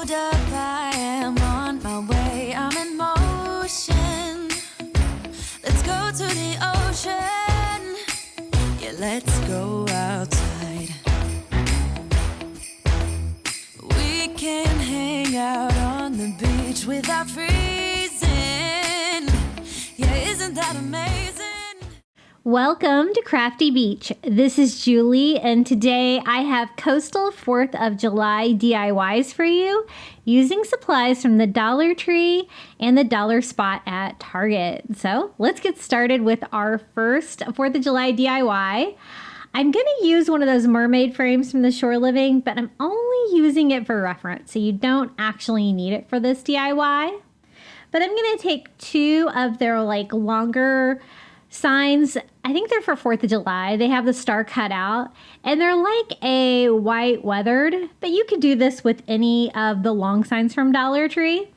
hold up, I am on my way, I'm in motion. Let's go to the ocean. Yeah, let's go outside. We can hang out on the beach without freezing. Yeah, isn't that amazing? Welcome to Crafty Beach. This is Julie, and today I have coastal 4th of July DIYs for you using supplies from the Dollar Tree and the Dollar Spot at Target. So let's get started with our first 4th of July DIY. I'm going to use one of those mermaid frames from the Shore Living, but I'm only using it for reference, so you don't actually need it for this DIY. But I'm going to take two of their longer signs. I think they're for 4th of July. They have the star cut out and they're like a white weathered, but you could do this with any of the long signs from Dollar Tree.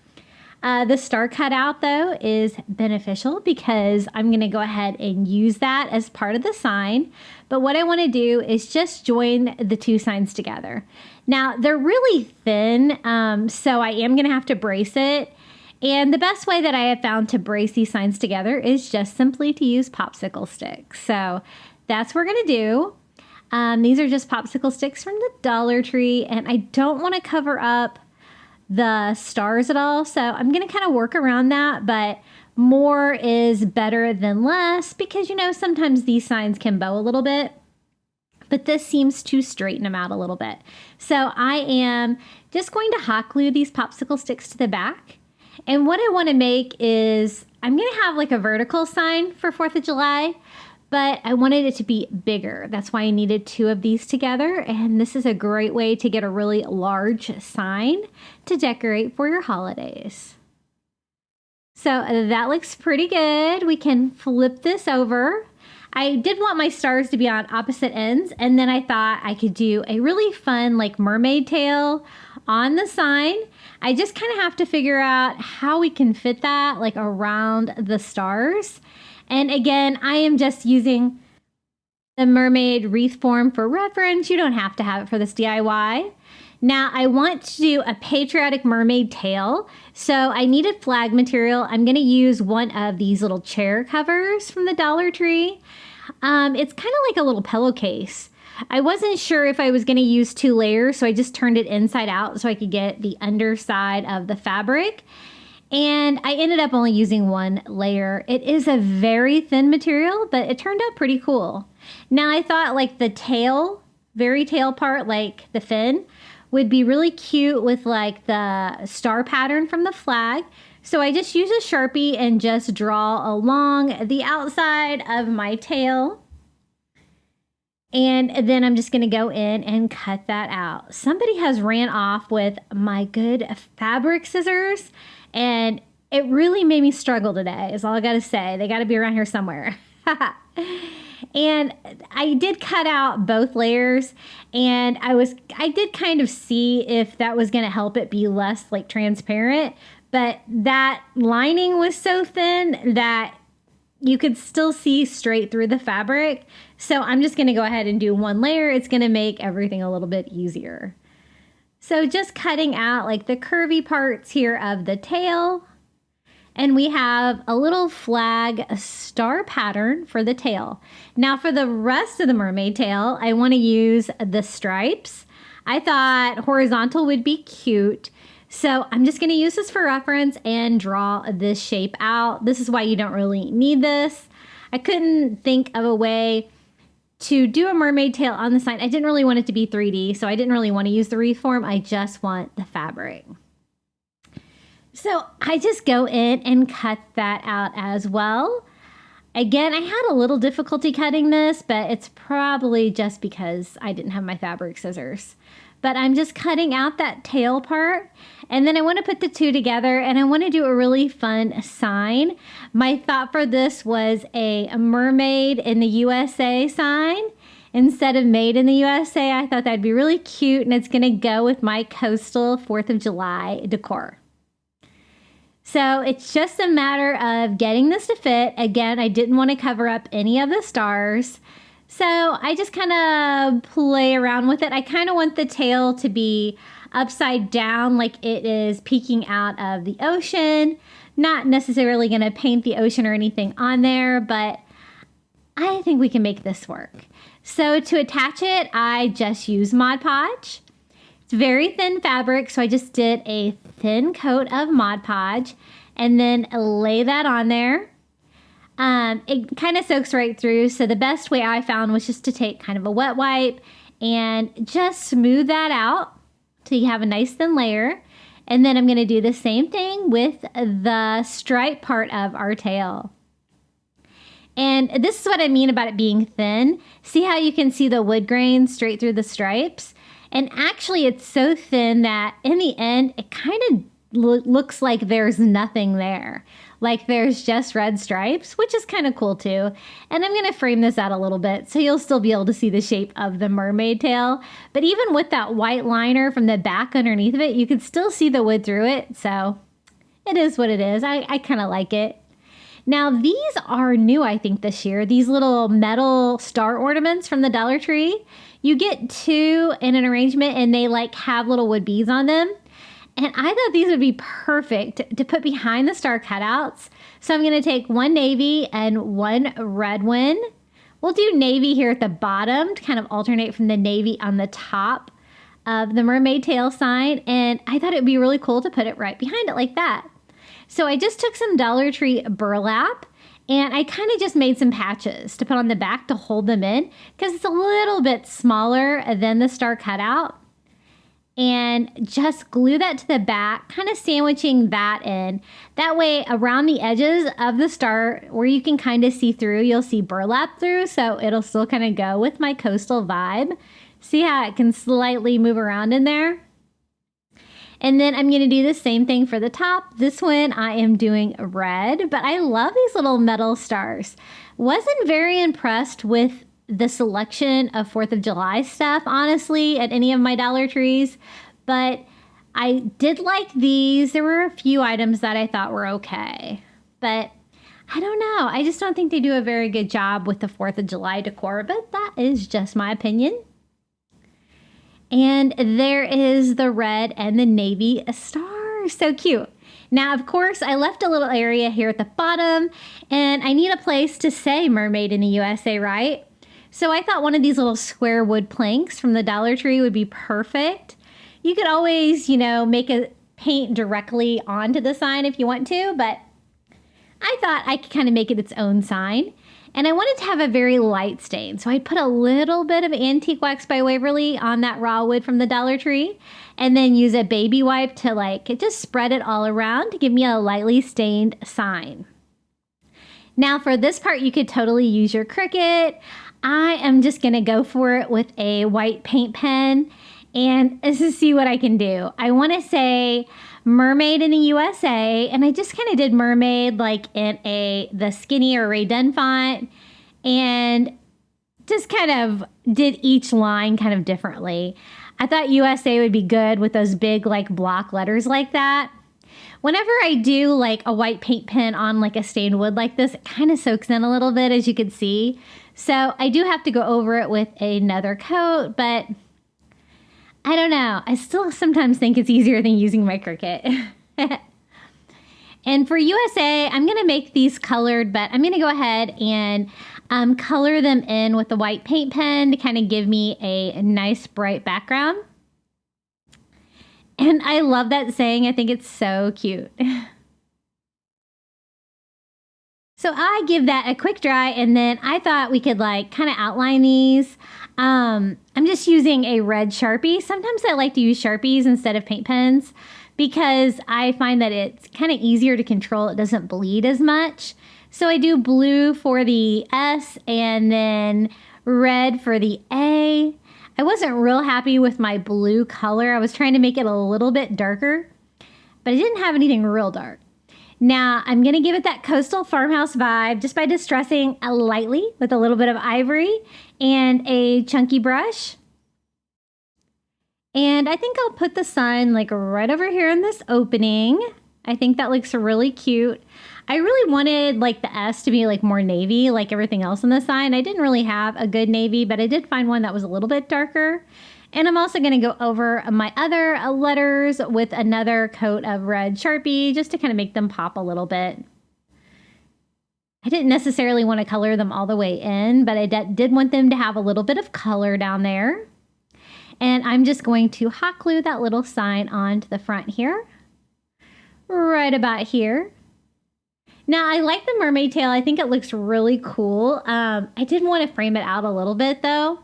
The star cut out though is beneficial because I'm going to go ahead and use that as part of the sign. But what I want to do is just join the two signs together. Now they're really thin, so I am going to have to brace it. And the best way that I have found to brace these signs together is just simply to use popsicle sticks. So that's what we're going to do. These are just popsicle sticks from the Dollar Tree, and I don't want to cover up the stars at all. So I'm going to kind of work around that, but more is better than less because, you know, sometimes these signs can bow a little bit, but this seems to straighten them out a little bit. So I am just going to hot glue these popsicle sticks to the back. And what I want to make is, I'm going to have like a vertical sign for 4th of July, but I wanted it to be bigger. That's why I needed two of these together. And this is a great way to get a really large sign to decorate for your holidays. So that looks pretty good. We can flip this over. I did want my stars to be on opposite ends, and then I thought I could do a really fun mermaid tail on the sign. I just kind of have to figure out how we can fit that around the stars. And again, I am just using the mermaid wreath form for reference. You don't have to have it for this DIY. Now I want to do a patriotic mermaid tail. So I needed flag material. I'm going to use one of these little chair covers from the Dollar Tree. It's kind of like a little pillowcase. I wasn't sure if I was going to use 2 layers, so I just turned it inside out so I could get the underside of the fabric. And I ended up only using 1 layer. It is a very thin material, but it turned out pretty cool. Now I thought the tail, very tail part, the fin, would be really cute with the star pattern from the flag. So I just use a Sharpie and just draw along the outside of my tail. And then I'm just going to go in and cut that out. Somebody has ran off with my good fabric scissors, and it really made me struggle today, is all I got to say. They got to be around here somewhere. And I did cut out both layers, and I did kind of see if that was going to help it be less transparent, but that lining was so thin that you could still see straight through the fabric. So I'm just going to go ahead and do 1 layer. It's going to make everything a little bit easier. So just cutting out the curvy parts here of the tail. And we have a little flag star pattern for the tail. Now for the rest of the mermaid tail, I want to use the stripes. I thought horizontal would be cute. So I'm just going to use this for reference and draw this shape out. This is why you don't really need this. I couldn't think of a way to do a mermaid tail on the sign. I didn't really want it to be 3D, so I didn't really want to use the wreath form. I just want the fabric. So I just go in and cut that out as well. Again, I had a little difficulty cutting this, but it's probably just because I didn't have my fabric scissors. But I'm just cutting out that tail part, and then I want to put the two together, and I want to do a really fun sign. My thought for this was a mermaid in the USA sign. Instead of made in the USA, I thought that'd be really cute, and it's going to go with my coastal 4th of July decor. So it's just a matter of getting this to fit. Again, I didn't want to cover up any of the stars. So I just kind of play around with it. I kind of want the tail to be upside down like it is peeking out of the ocean. Not necessarily going to paint the ocean or anything on there, but I think we can make this work. So to attach it, I just use Mod Podge. It's very thin fabric, so I just did a thin coat of Mod Podge and then lay that on there. It kind of soaks right through, so the best way I found was just to take kind of a wet wipe and just smooth that out till you have a nice thin layer. And then I'm going to do the same thing with the stripe part of our tail. And this is what I mean about it being thin. See how you can see the wood grain straight through the stripes? And actually it's so thin that in the end, it kind of looks like there's nothing there. Like there's just red stripes, which is kind of cool too. And I'm going to frame this out a little bit so you'll still be able to see the shape of the mermaid tail. But even with that white liner from the back underneath of it, you can still see the wood through it. So it is what it is. I kind of like it. Now these are new, I think, this year. These little metal star ornaments from the Dollar Tree. You get 2 in an arrangement and they like have little wood beads on them. And I thought these would be perfect to put behind the star cutouts. So I'm going to take 1 navy and 1 red one. We'll do navy here at the bottom to kind of alternate from the navy on the top of the mermaid tail sign. And I thought it would be really cool to put it right behind it like that. So I just took some Dollar Tree burlap and I kind of just made some patches to put on the back to hold them in because it's a little bit smaller than the star cutout. And just glue that to the back, kind of sandwiching that in. That way, around the edges of the star, where you can kind of see through, you'll see burlap through, so it'll still kind of go with my coastal vibe. See how it can slightly move around in there? And then I'm going to do the same thing for the top. This one I am doing red, but I love these little metal stars. Wasn't very impressed with the selection of 4th of July stuff, honestly, at any of my Dollar Trees, but I did like these. There were a few items that I thought were okay, but I don't know. I just don't think they do a very good job with the 4th of July decor, but that is just my opinion. And there is the red and the navy star. So cute. Now, of course, I left a little area here at the bottom, and I need a place to say Mermaid in the USA, right? So I thought one of these little square wood planks from the Dollar Tree would be perfect. You could always, make a paint directly onto the sign if you want to, but I thought I could kind of make it its own sign. And I wanted to have a very light stain, so I put a little bit of Antique Wax by Waverly on that raw wood from the Dollar Tree, and then use a baby wipe to just spread it all around to give me a lightly stained sign. Now for this part, you could totally use your Cricut. I am just going to go for it with a white paint pen and to see what I can do. I want to say Mermaid in the USA, and I just kind of did Mermaid in the skinny or Ray Dunn font, and just kind of did each line kind of differently. I thought USA would be good with those big block letters like that. Whenever I do a white paint pen on a stained wood like this, it kind of soaks in a little bit, as you can see. So I do have to go over it with another coat, but I don't know. I still sometimes think it's easier than using my Cricut. And for USA, I'm going to make these colored, but I'm going to go ahead and color them in with the white paint pen to kind of give me a nice bright background. And I love that saying. I think it's so cute. So I give that a quick dry, and then I thought we could kind of outline these. I'm just using a red Sharpie. Sometimes I like to use Sharpies instead of paint pens because I find that it's kind of easier to control. It doesn't bleed as much. So I do blue for the S and then red for the A. I wasn't real happy with my blue color. I was trying to make it a little bit darker, but I didn't have anything real dark. Now I'm going to give it that coastal farmhouse vibe just by distressing lightly with a little bit of ivory and a chunky brush. And I think I'll put the sign right over here in this opening. I think that looks really cute. I really wanted the S to be more navy like everything else on the sign. I didn't really have a good navy, but I did find one that was a little bit darker. And I'm also going to go over my other letters with another coat of red Sharpie just to kind of make them pop a little bit. I didn't necessarily want to color them all the way in, but I did want them to have a little bit of color down there. And I'm just going to hot glue that little sign onto the front here, right about here. Now, I like the mermaid tail. I think it looks really cool. I did want to frame it out a little bit though.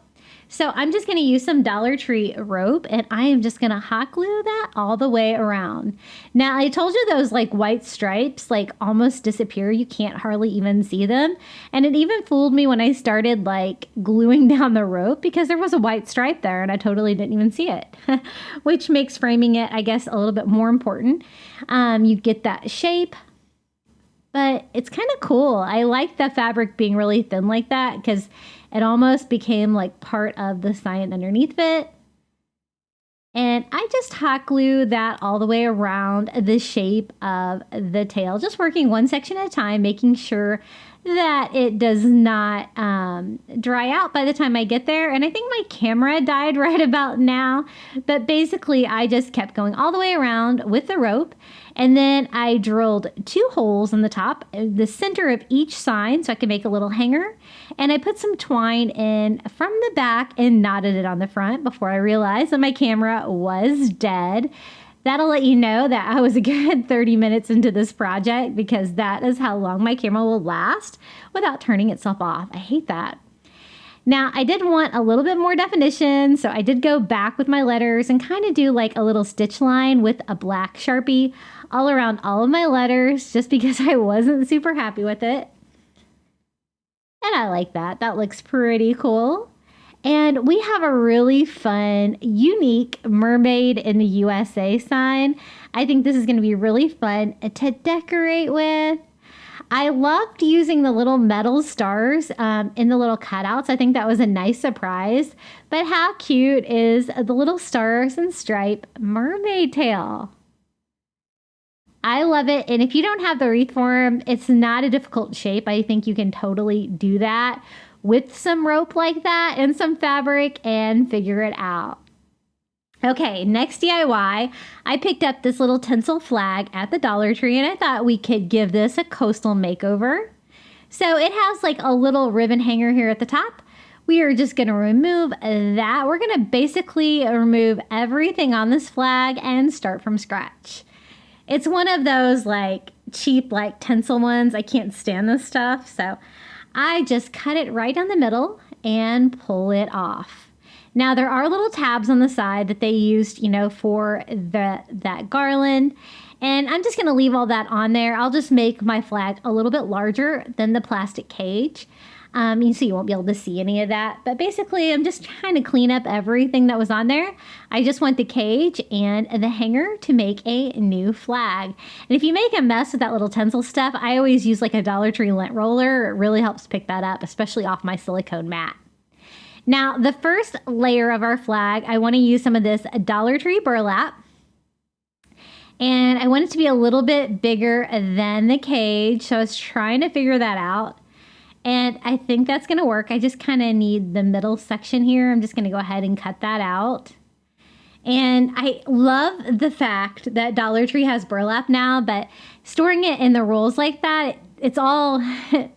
So I'm just going to use some Dollar Tree rope and I am just going to hot glue that all the way around. Now, I told you those like white stripes like almost disappear. You can't hardly even see them. And it even fooled me when I started like gluing down the rope because there was a white stripe there and I totally didn't even see it, which makes framing it, I guess, a little bit more important. You get that shape. But it's kind of cool. I like the fabric being really thin like that because it almost became like part of the sign underneath it. And I just hot glue that all the way around the shape of the tail, just working one section at a time, making sure that it does not dry out by the time I get there. And I think my camera died right about now. But basically, I just kept going all the way around with the rope. And then I drilled 2 holes in the top, the center of each sign, so I could make a little hanger. And I put some twine in from the back and knotted it on the front before I realized that my camera was dead. That'll let you know that I was a good 30 minutes into this project because that is how long my camera will last without turning itself off. I hate that. Now, I did want a little bit more definition, so I did go back with my letters and kind of do like a little stitch line with a black Sharpie all around all of my letters just because I wasn't super happy with it. And I like that. That looks pretty cool. And we have a really fun, unique Mermaid in the USA sign. I think this is going to be really fun to decorate with. I loved using the little metal stars in the little cutouts. I think that was a nice surprise. But how cute is the little stars and stripe mermaid tail? I love it. And if you don't have the wreath form, it's not a difficult shape. I think you can totally do that with some rope like that and some fabric and figure it out. Okay, next DIY, I picked up this little tinsel flag at the Dollar Tree and I thought we could give this a coastal makeover. So it has like a little ribbon hanger here at the top. We are just going to remove that. We're going to basically remove everything on this flag and start from scratch. It's one of those like cheap like tinsel ones. I can't stand this stuff, so I just cut it right down the middle and pull it off. Now there are little tabs on the side that they used, you know, for that garland. And I'm just going to leave all that on there. I'll just make my flag a little bit larger than the plastic cage. You see, you won't be able to see any of that. But basically, I'm just trying to clean up everything that was on there. I just want the cage and the hanger to make a new flag. And if you make a mess with that little tinsel stuff, I always use like a Dollar Tree lint roller. It really helps pick that up, especially off my silicone mat. Now, the first layer of our flag, I want to use some of this Dollar Tree burlap. And I want it to be a little bit bigger than the cage. So I was trying to figure that out. And I think that's going to work. I just kind of need the middle section here. I'm just going to go ahead and cut that out. And I love the fact that Dollar Tree has burlap now, but storing it in the rolls like that, it's all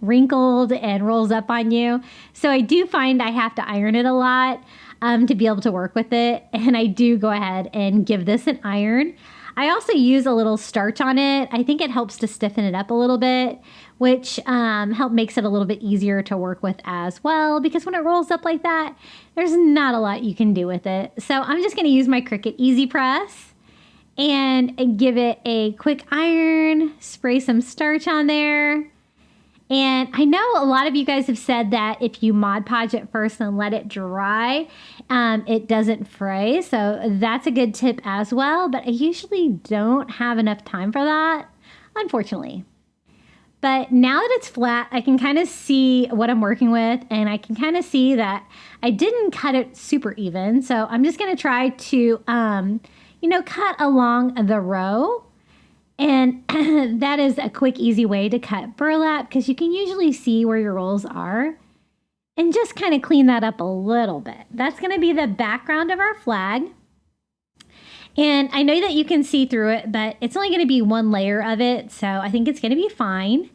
wrinkled and rolls up on you. So I do find I have to iron it a lot to be able to work with it. And I do go ahead and give this an iron. I also use a little starch on it. I think it helps to stiffen it up a little bit, which makes it a little bit easier to work with as well, because when it rolls up like that, there's not a lot you can do with it. So I'm just going to use my Cricut Easy Press and give it a quick iron, spray some starch on there. And I know a lot of you guys have said that if you Mod Podge it first and let it dry, it doesn't fray. So that's a good tip as well. But I usually don't have enough time for that, unfortunately. But now that it's flat, I can kind of see what I'm working with. And I can kind of see that I didn't cut it super even. So I'm just going to try to, cut along the row. And that is a quick, easy way to cut burlap because you can usually see where your rolls are. and just kind of clean that up a little bit. That's going to be the background of our flag. And I know that you can see through it, but it's only going to be one layer of it, so I think it's going to be fine.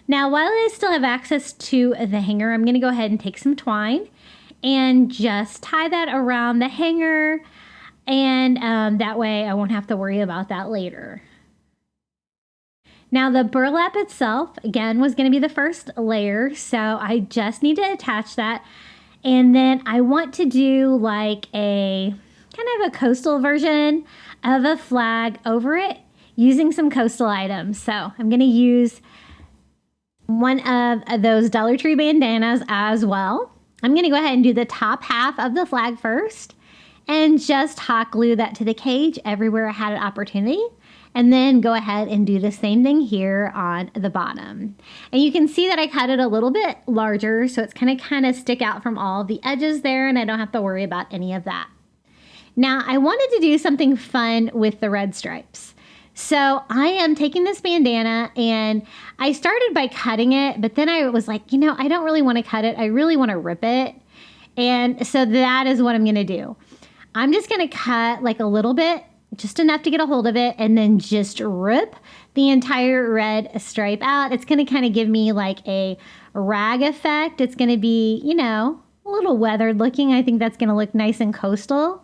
Now, while I still have access to the hanger, I'm going to go ahead and take some twine and just tie that around the hanger, and that way I won't have to worry about that later. Now, the burlap itself, again, was going to be the first layer, so I just need to attach that. And then I want to do like a kind of a coastal version of a flag over it using some coastal items. So I'm going to use one of those Dollar Tree bandanas as well. I'm going to go ahead and do the top half of the flag first and just hot glue that to the cage everywhere I had an opportunity. And then go ahead and do the same thing here on the bottom. And you can see that I cut it a little bit larger, so it's kind of stick out from all the edges there, and I don't have to worry about any of that. Now, I wanted to do something fun with the red stripes. So I am taking this bandana, and I started by cutting it, but then I was like, I don't really want to cut it. I really want to rip it. And so that is what I'm going to do. I'm just going to cut like a little bit, just enough to get a hold of it, and then just rip the entire red stripe out. It's going to kind of give me like a rag effect. It's going to be, a little weathered looking. I think that's going to look nice and coastal.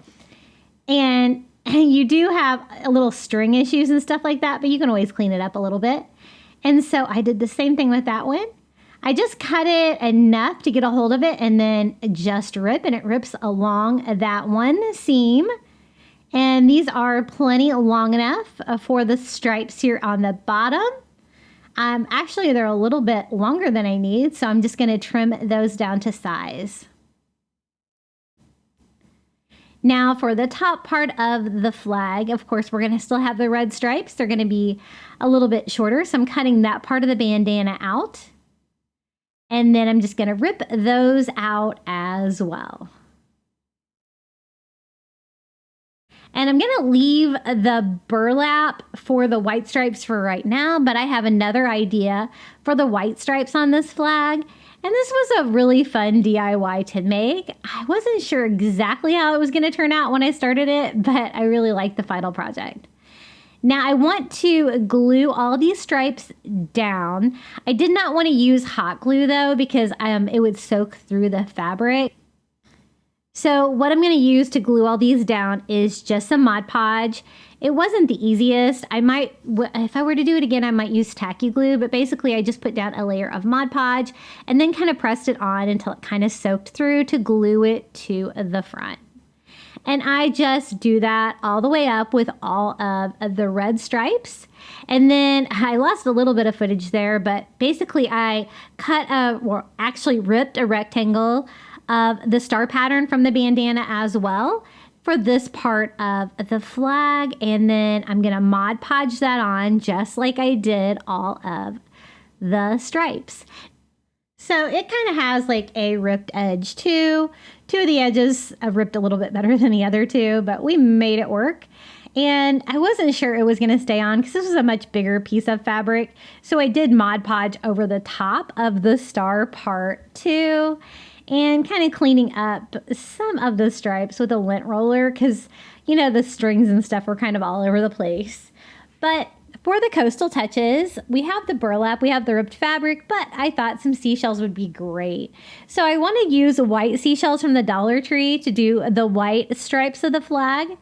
And you do have a little string issues and stuff like that, but you can always clean it up a little bit. And so I did the same thing with that one. I just cut it enough to get a hold of it and then just rip, and it rips along that one seam. And these are plenty long enough for the stripes here on the bottom. Actually, they're a little bit longer than I need, so I'm just going to trim those down to size. Now for the top part of the flag, of course, we're going to still have the red stripes. They're going to be a little bit shorter, so I'm cutting that part of the bandana out. And then I'm just going to rip those out as well. And I'm going to leave the burlap for the white stripes for right now, but I have another idea for the white stripes on this flag. And this was a really fun DIY to make. I wasn't sure exactly how it was going to turn out when I started it, but I really liked the final project. Now I want to glue all these stripes down. I did not want to use hot glue though, because it would soak through the fabric. So what I'm going to use to glue all these down is just some Mod Podge. It wasn't the easiest. If I were to do it again, I might use tacky glue, but basically I just put down a layer of Mod Podge and then kind of pressed it on until it kind of soaked through to glue it to the front. And I just do that all the way up with all of the red stripes. And then I lost a little bit of footage there, but basically I actually ripped a rectangle of the star pattern from the bandana as well for this part of the flag. And then I'm going to Mod Podge that on just like I did all of the stripes. So it kind of has like a ripped edge too. Two of the edges have ripped a little bit better than the other two, but we made it work. And I wasn't sure it was going to stay on because this was a much bigger piece of fabric. So I did Mod Podge over the top of the star part too, and kind of cleaning up some of the stripes with a lint roller because, the strings and stuff were kind of all over the place. But for the coastal touches, we have the burlap, we have the ripped fabric, but I thought some seashells would be great. So I want to use white seashells from the Dollar Tree to do the white stripes of the flag.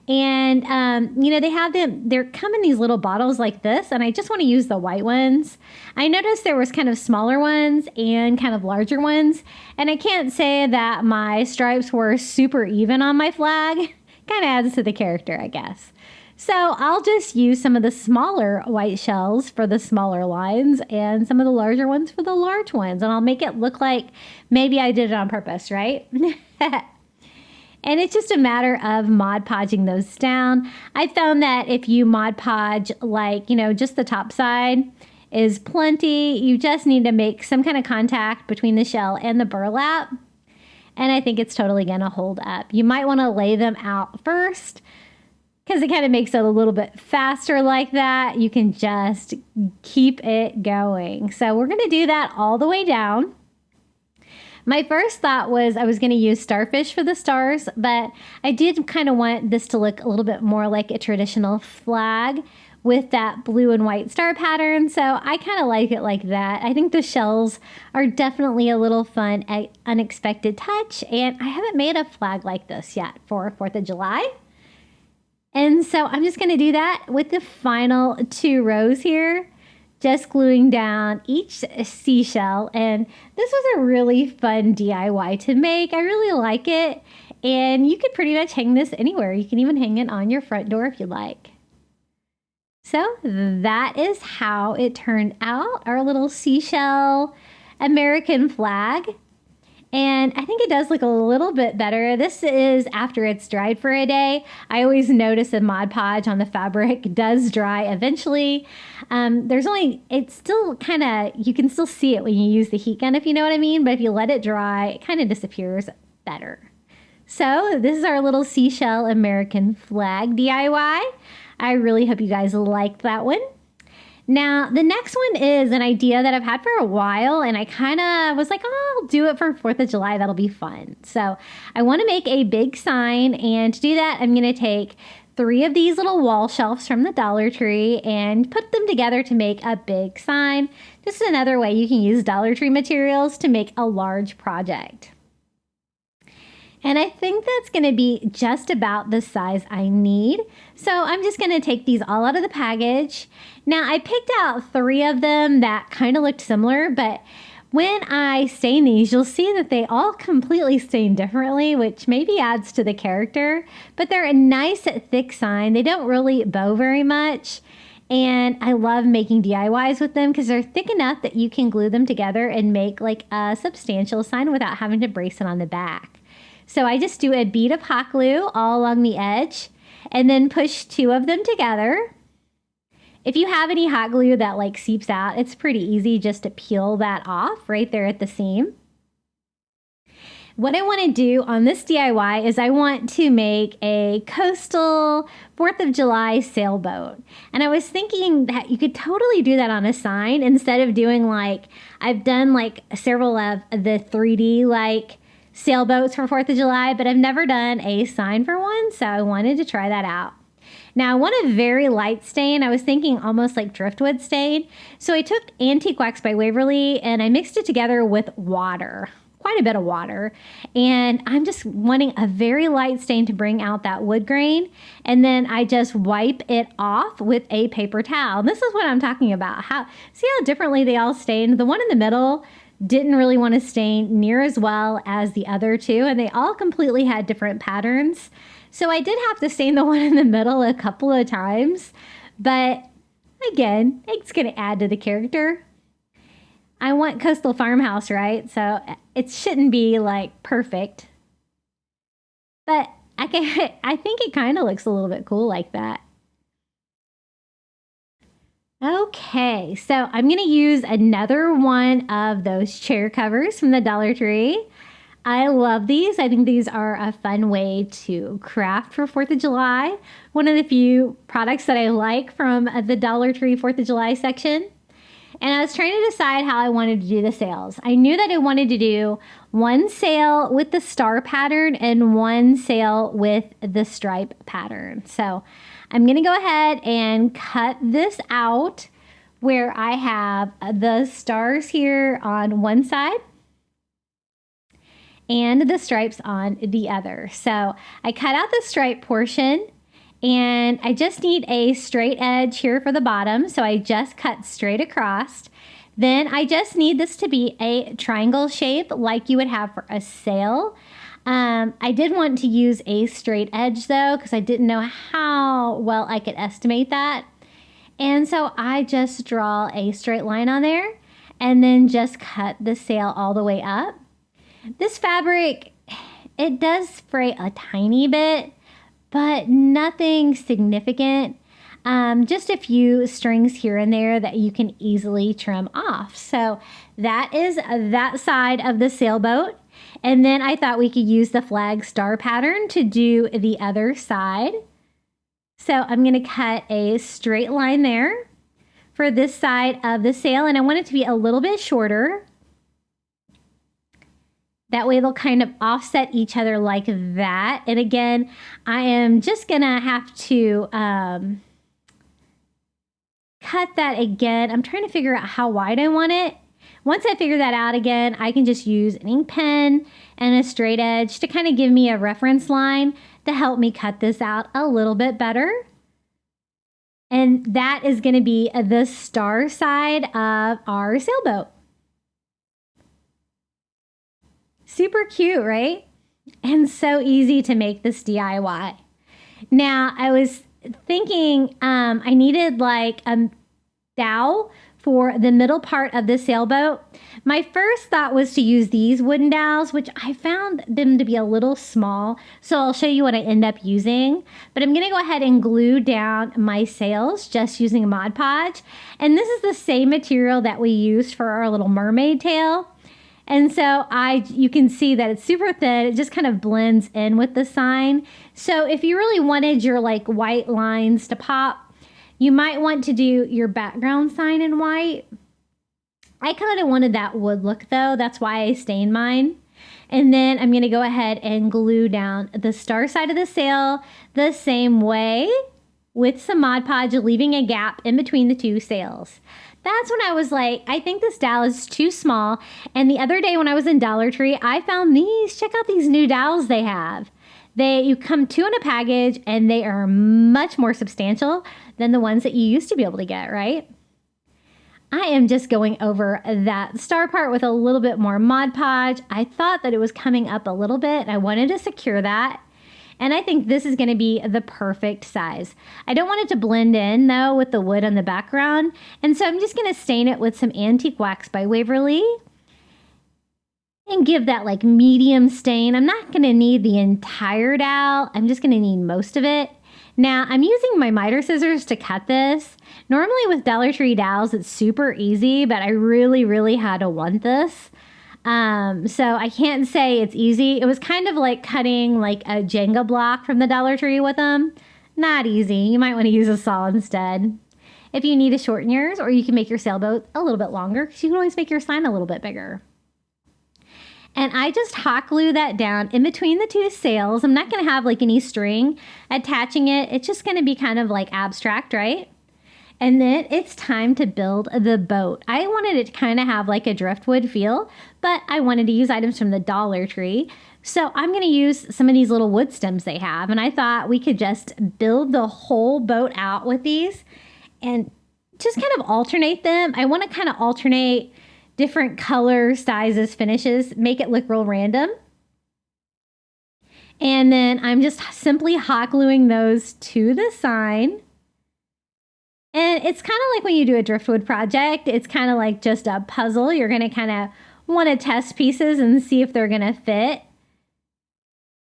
And, they come in these little bottles like this, and I just want to use the white ones. I noticed there was kind of smaller ones and kind of larger ones, and I can't say that my stripes were super even on my flag. Kind of adds to the character, I guess. So I'll just use some of the smaller white shells for the smaller lines and some of the larger ones for the large ones, and I'll make it look like maybe I did it on purpose, right? And it's just a matter of Mod Podging those down. I found that if you Mod Podge just the top side is plenty. You just need to make some kind of contact between the shell and the burlap. And I think it's totally going to hold up. You might want to lay them out first because it kind of makes it a little bit faster like that. You can just keep it going. So we're going to do that all the way down. My first thought was I was going to use starfish for the stars, but I did kind of want this to look a little bit more like a traditional flag with that blue and white star pattern. So I kind of like it like that. I think the shells are definitely a little fun, unexpected touch. And I haven't made a flag like this yet for 4th of July. And so I'm just going to do that with the final 2 rows here, just gluing down each seashell. And this was a really fun DIY to make. I really like it. And you could pretty much hang this anywhere. You can even hang it on your front door if you like. So that is how it turned out, our little seashell American flag. And I think it does look a little bit better. This is after it's dried for a day. I always notice a Mod Podge on the fabric does dry eventually. It's still kind of, you can still see it when you use the heat gun, if you know what I mean. But if you let it dry, it kind of disappears better. So this is our little seashell American flag DIY. I really hope you guys liked that one. Now, the next one is an idea that I've had for a while, and I kind of was like, oh, I'll do it for 4th of July. That'll be fun. So I want to make a big sign, and to do that, I'm going to take 3 of these little wall shelves from the Dollar Tree and put them together to make a big sign. Just another way you can use Dollar Tree materials to make a large project. And I think that's going to be just about the size I need. So I'm just going to take these all out of the package. Now I picked out 3 of them that kind of looked similar, but when I stain these, you'll see that they all completely stain differently, which maybe adds to the character, but they're a nice thick sign. They don't really bow very much. And I love making DIYs with them because they're thick enough that you can glue them together and make like a substantial sign without having to brace it on the back. So I just do a bead of hot glue all along the edge and then push 2 of them together. If you have any hot glue that like seeps out, it's pretty easy just to peel that off right there at the seam. What I want to do on this DIY is I want to make a coastal 4th of July sailboat. And I was thinking that you could totally do that on a sign instead of doing like, I've done like several of the 3D like sailboats for 4th of July, but I've never done a sign for one, so I wanted to try that out. Now, I want a very light stain. I was thinking almost like driftwood stain. So I took Antique Wax by Waverly and I mixed it together with water, quite a bit of water. And I'm just wanting a very light stain to bring out that wood grain. And then I just wipe it off with a paper towel. And this is what I'm talking about. See how differently they all stain? The one in the middle didn't really want to stain near as well as the other 2, and they all completely had different patterns. So I did have to stain the one in the middle a couple of times, but again, it's going to add to the character. I want coastal farmhouse, right? So it shouldn't be like perfect, but I think it kind of looks a little bit cool like that. Okay, so I'm going to use another one of those chair covers from the Dollar Tree. I love these. I think these are a fun way to craft for 4th of July. One of the few products that I like from the Dollar Tree 4th of July section. And I was trying to decide how I wanted to do the sails. I knew that I wanted to do one sail with the star pattern and one sail with the stripe pattern. So I'm going to go ahead and cut this out where I have the stars here on one side and the stripes on the other. So I cut out the stripe portion and I just need a straight edge here for the bottom. So I just cut straight across. Then I just need this to be a triangle shape like you would have for a sail. I did want to use a straight edge though, because I didn't know how well I could estimate that. And so I just draw a straight line on there and then just cut the sail all the way up. This fabric, it does fray a tiny bit, but nothing significant. Just a few strings here and there that you can easily trim off. So that is that side of the sailboat. And then I thought we could use the flag star pattern to do the other side. So I'm going to cut a straight line there for this side of the sail. And I want it to be a little bit shorter. That way they'll kind of offset each other like that. And again, I am just gonna have to cut that again. I'm trying to figure out how wide I want it. Once I figure that out again, I can just use an ink pen and a straight edge to kind of give me a reference line to help me cut this out a little bit better. And that is going to be the star side of our sailboat. Super cute, right? And so easy to make this DIY. Now, I was thinking I needed like a dowel for the middle part of the sailboat. My first thought was to use these wooden dowels, which I found them to be a little small. So I'll show you what I end up using. But I'm gonna go ahead and glue down my sails just using a Mod Podge. And this is the same material that we used for our little mermaid tail. And so you can see that it's super thin. It just kind of blends in with the sign. So if you really wanted your like white lines to pop, you might want to do your background sign in white. I kind of wanted that wood look though. That's why I stained mine. And then I'm going to go ahead and glue down the star side of the sail the same way with some Mod Podge, leaving a gap in between the two sails. That's when I was like, I think this dowel is too small. And the other day when I was in Dollar Tree, I found these. Check out these new dowels they have. You come two in a package and they are much more substantial than the ones that you used to be able to get, right? I am just going over that star part with a little bit more Mod Podge. I thought that it was coming up a little bit and I wanted to secure that. And I think this is going to be the perfect size. I don't want it to blend in though with the wood on the background. And so I'm just going to stain it with some antique wax by Waverly and give that like medium stain. I'm not going to need the entire dowel. I'm just going to need most of it. Now I'm using my miter scissors to cut this. Normally with Dollar Tree dowels, it's super easy, but I really had to want this. So I can't say it's easy. It was kind of like cutting like a Jenga block from the Dollar Tree with them. Not easy. You might want to use a saw instead. If you need to shorten yours, or you can make your sailboat a little bit longer, because you can always make your sign a little bit bigger. And I just hot glue that down in between the two sails. I'm not going to have like any string attaching it. It's just going to be kind of like abstract, right? And then it's time to build the boat. I wanted it to kind of have like a driftwood feel, but I wanted to use items from the Dollar Tree. So I'm going to use some of these little wood stems they have. And I thought we could just build the whole boat out with these and just kind of alternate them. I want to kind of alternate different colors, sizes, finishes, make it look real random. And then I'm just simply hot gluing those to the sign. And it's kind of like when you do a driftwood project, it's kind of like just a puzzle. You're going to kind of want to test pieces and see if they're going to fit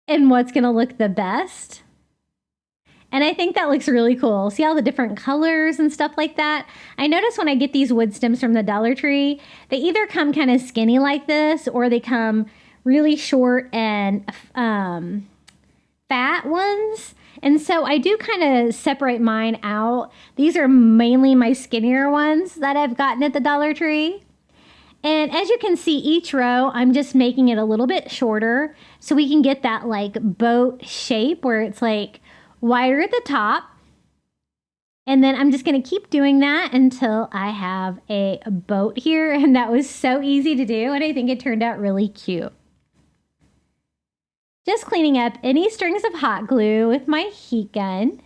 and what's going to look the best. And I think that looks really cool. See all the different colors and stuff like that? I notice when I get these wood stems from the Dollar Tree, they either come kind of skinny like this or they come really short and fat ones. And so I do kind of separate mine out. These are mainly my skinnier ones that I've gotten at the Dollar Tree. And as you can see, each row, I'm just making it a little bit shorter so we can get that like boat shape where it's like wider at the top. And then I'm just going to keep doing that until I have a boat here. And that was so easy to do. And I think it turned out really cute. Just cleaning up any strings of hot glue with my heat gun.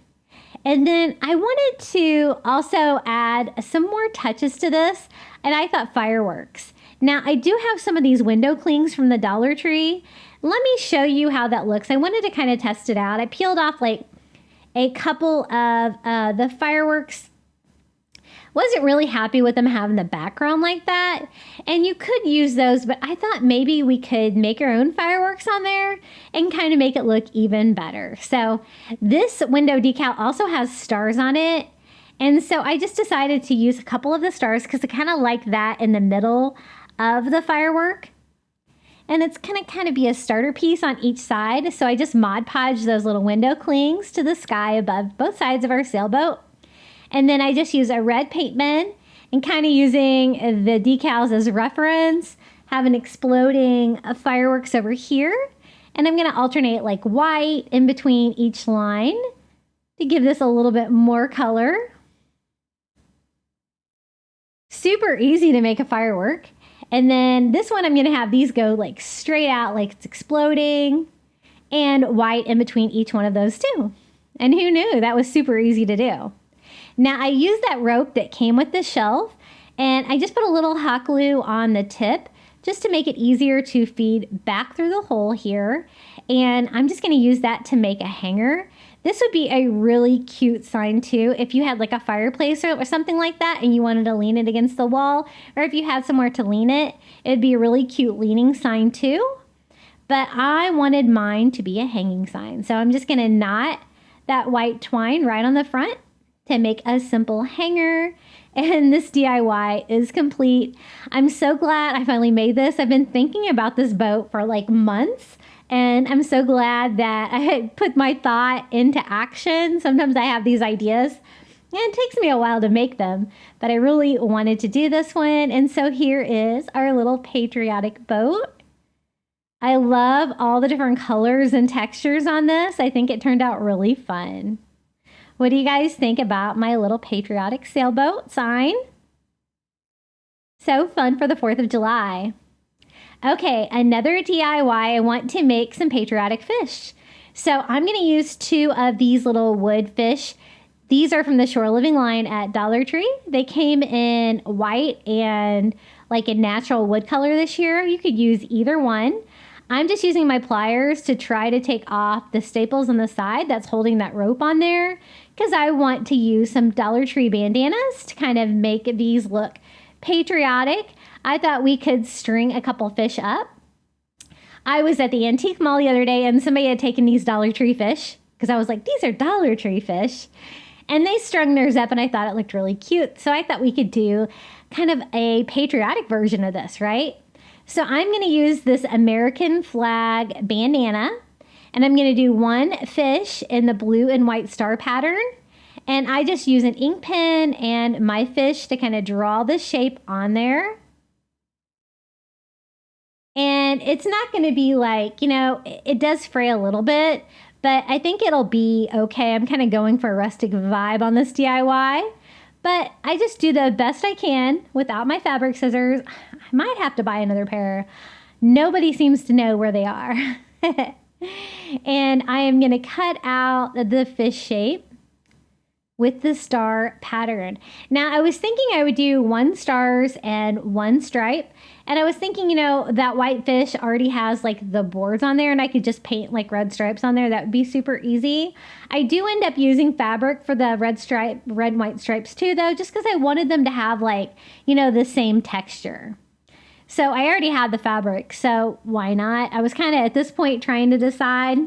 And then I wanted to also add some more touches to this. And I thought fireworks. Now I do have some of these window clings from the Dollar Tree. Let me show you how that looks. I wanted to kind of test it out. I peeled off like a couple of the fireworks. Wasn't really happy with them having the background like that. And you could use those, but I thought maybe we could make our own fireworks on there and kind of make it look even better. So this window decal also has stars on it. And so I just decided to use a couple of the stars because I kind of like that in the middle of the firework. And it's going to kind of be a starter piece on each side. So I just Mod Podged those little window clings to the sky above both sides of our sailboat. And then I just use a red paint pen and kind of using the decals as reference have an exploding fireworks over here. And I'm going to alternate like white in between each line to give this a little bit more color. Super easy to make a firework. And then this one, I'm going to have these go like straight out like it's exploding, and white in between each one of those too. And who knew? That was super easy to do. Now I used that rope that came with the shelf, and I just put a little hot glue on the tip just to make it easier to feed back through the hole here. And I'm just going to use that to make a hanger. This would be a really cute sign too if you had like a fireplace or something like that and you wanted to lean it against the wall, or if you had somewhere to lean it, it'd be a really cute leaning sign too. But I wanted mine to be a hanging sign. So I'm just going to knot that white twine right on the front to make a simple hanger. And this DIY is complete. I'm so glad I finally made this. I've been thinking about this boat for like months, and I'm so glad that I had put my thought into action. Sometimes I have these ideas and it takes me a while to make them, but I really wanted to do this one. And so here is our little patriotic boat. I love all the different colors and textures on this. I think it turned out really fun. What do you guys think about my little patriotic sailboat sign? So fun for the 4th of July. Okay, another DIY, I want to make some patriotic fish. So I'm going to use 2 of these little wood fish. These are from the Shore Living line at Dollar Tree. They came in white and like a natural wood color this year. You could use either one. I'm just using my pliers to try to take off the staples on the side that's holding that rope on there, because I want to use some Dollar Tree bandanas to kind of make these look patriotic. I thought we could string a couple fish up. I was at the antique mall the other day and somebody had taken these Dollar Tree fish, because I was like, these are Dollar Tree fish. And they strung theirs up and I thought it looked really cute. So I thought we could do kind of a patriotic version of this, right? So I'm going to use this American flag bandana, and I'm going to do 1 fish in the blue and white star pattern. And I just use an ink pen and my fish to kind of draw the shape on there. And it's not going to be like, you know, it does fray a little bit, but I think it'll be okay. I'm kind of going for a rustic vibe on this DIY. But I just do the best I can without my fabric scissors. I might have to buy another pair. Nobody seems to know where they are. And I am going to cut out the fish shape with the star pattern. Now, I was thinking I would do 1 stars and 1 stripe. And I was thinking, you know, that white fish already has like the boards on there and I could just paint like red stripes on there. That would be super easy. I do end up using fabric for the red and white stripes too, though, just because I wanted them to have like, you know, the same texture. So I already had the fabric, so why not? I was kind of at this point trying to decide.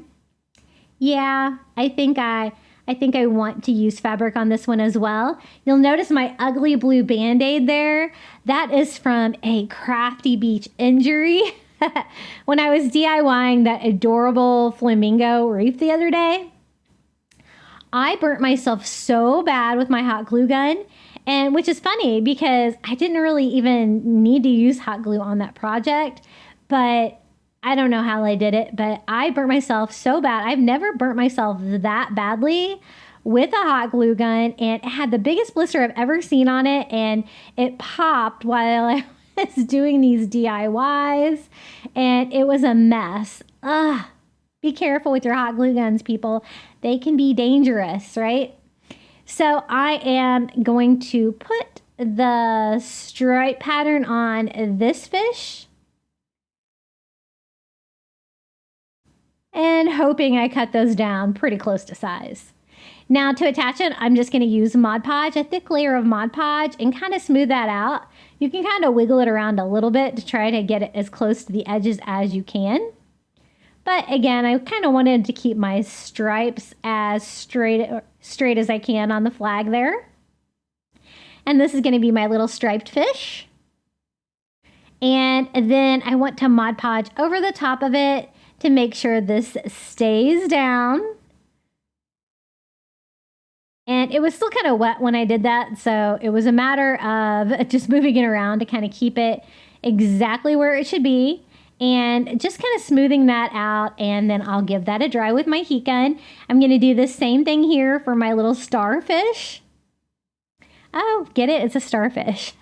Yeah, I think I want to use fabric on this one as well. You'll notice my ugly blue Band-Aid there. That is from a Crafty beach injury. When I was DIYing that adorable flamingo reef the other day, I burnt myself so bad with my hot glue gun, and which is funny because I didn't really even need to use hot glue on that project, but I don't know how I did it, but I burnt myself so bad. I've never burnt myself that badly with a hot glue gun, and it had the biggest blister I've ever seen on it, and it popped while I was doing these DIYs, and it was a mess. Ugh. Be careful with your hot glue guns, people. They can be dangerous, right? So I am going to put the stripe pattern on this fish, and hoping I cut those down pretty close to size. Now to attach it, I'm just going to use Mod Podge, a thick layer of Mod Podge, and kind of smooth that out. You can kind of wiggle it around a little bit to try to get it as close to the edges as you can. But again, I kind of wanted to keep my stripes as straight as I can on the flag there. And this is going to be my little striped fish. And then I want to Mod Podge over the top of it to make sure this stays down. And it was still kind of wet when I did that, so it was a matter of just moving it around to kind of keep it exactly where it should be. And just kind of smoothing that out, and then I'll give that a dry with my heat gun. I'm going to do the same thing here for my little starfish. Oh, get it? It's a starfish.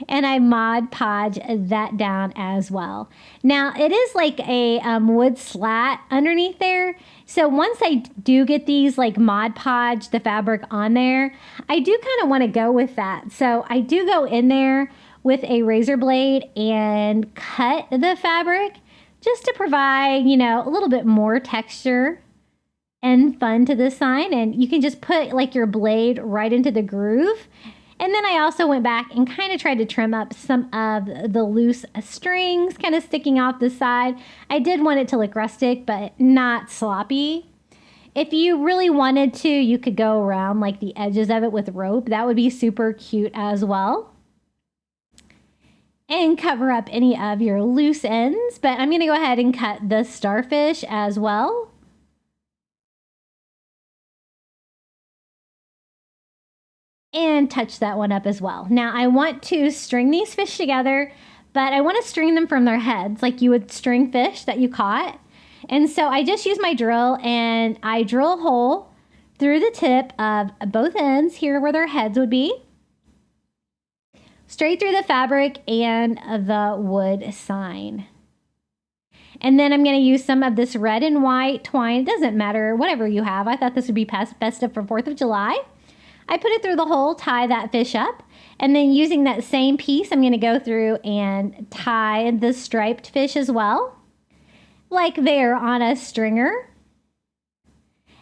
And I Mod Podge that down as well. Now, it is like a wood slat underneath there. So once I do get these like Mod Podge, the fabric on there, I do kind of want to go with that. So I do go in there with a razor blade and cut the fabric just to provide, you know, a little bit more texture and fun to the sign. And you can just put like your blade right into the groove. And then I also went back and kind of tried to trim up some of the loose strings kind of sticking off the side. I did want it to look rustic, but not sloppy. If you really wanted to, you could go around like the edges of it with rope. That would be super cute as well. And cover up any of your loose ends. But I'm going to go ahead and cut the starfish as well. And touch that one up as well. Now I want to string these fish together, but I want to string them from their heads like you would string fish that you caught. And so I just use my drill and I drill a hole through the tip of both ends here where their heads would be. Straight through the fabric and the wood sign. And then I'm going to use some of this red and white twine. It doesn't matter, whatever you have. I thought this would be best for 4th of July. I put it through the hole, tie that fish up, and then using that same piece, I'm going to go through and tie the striped fish as well, like they're on a stringer.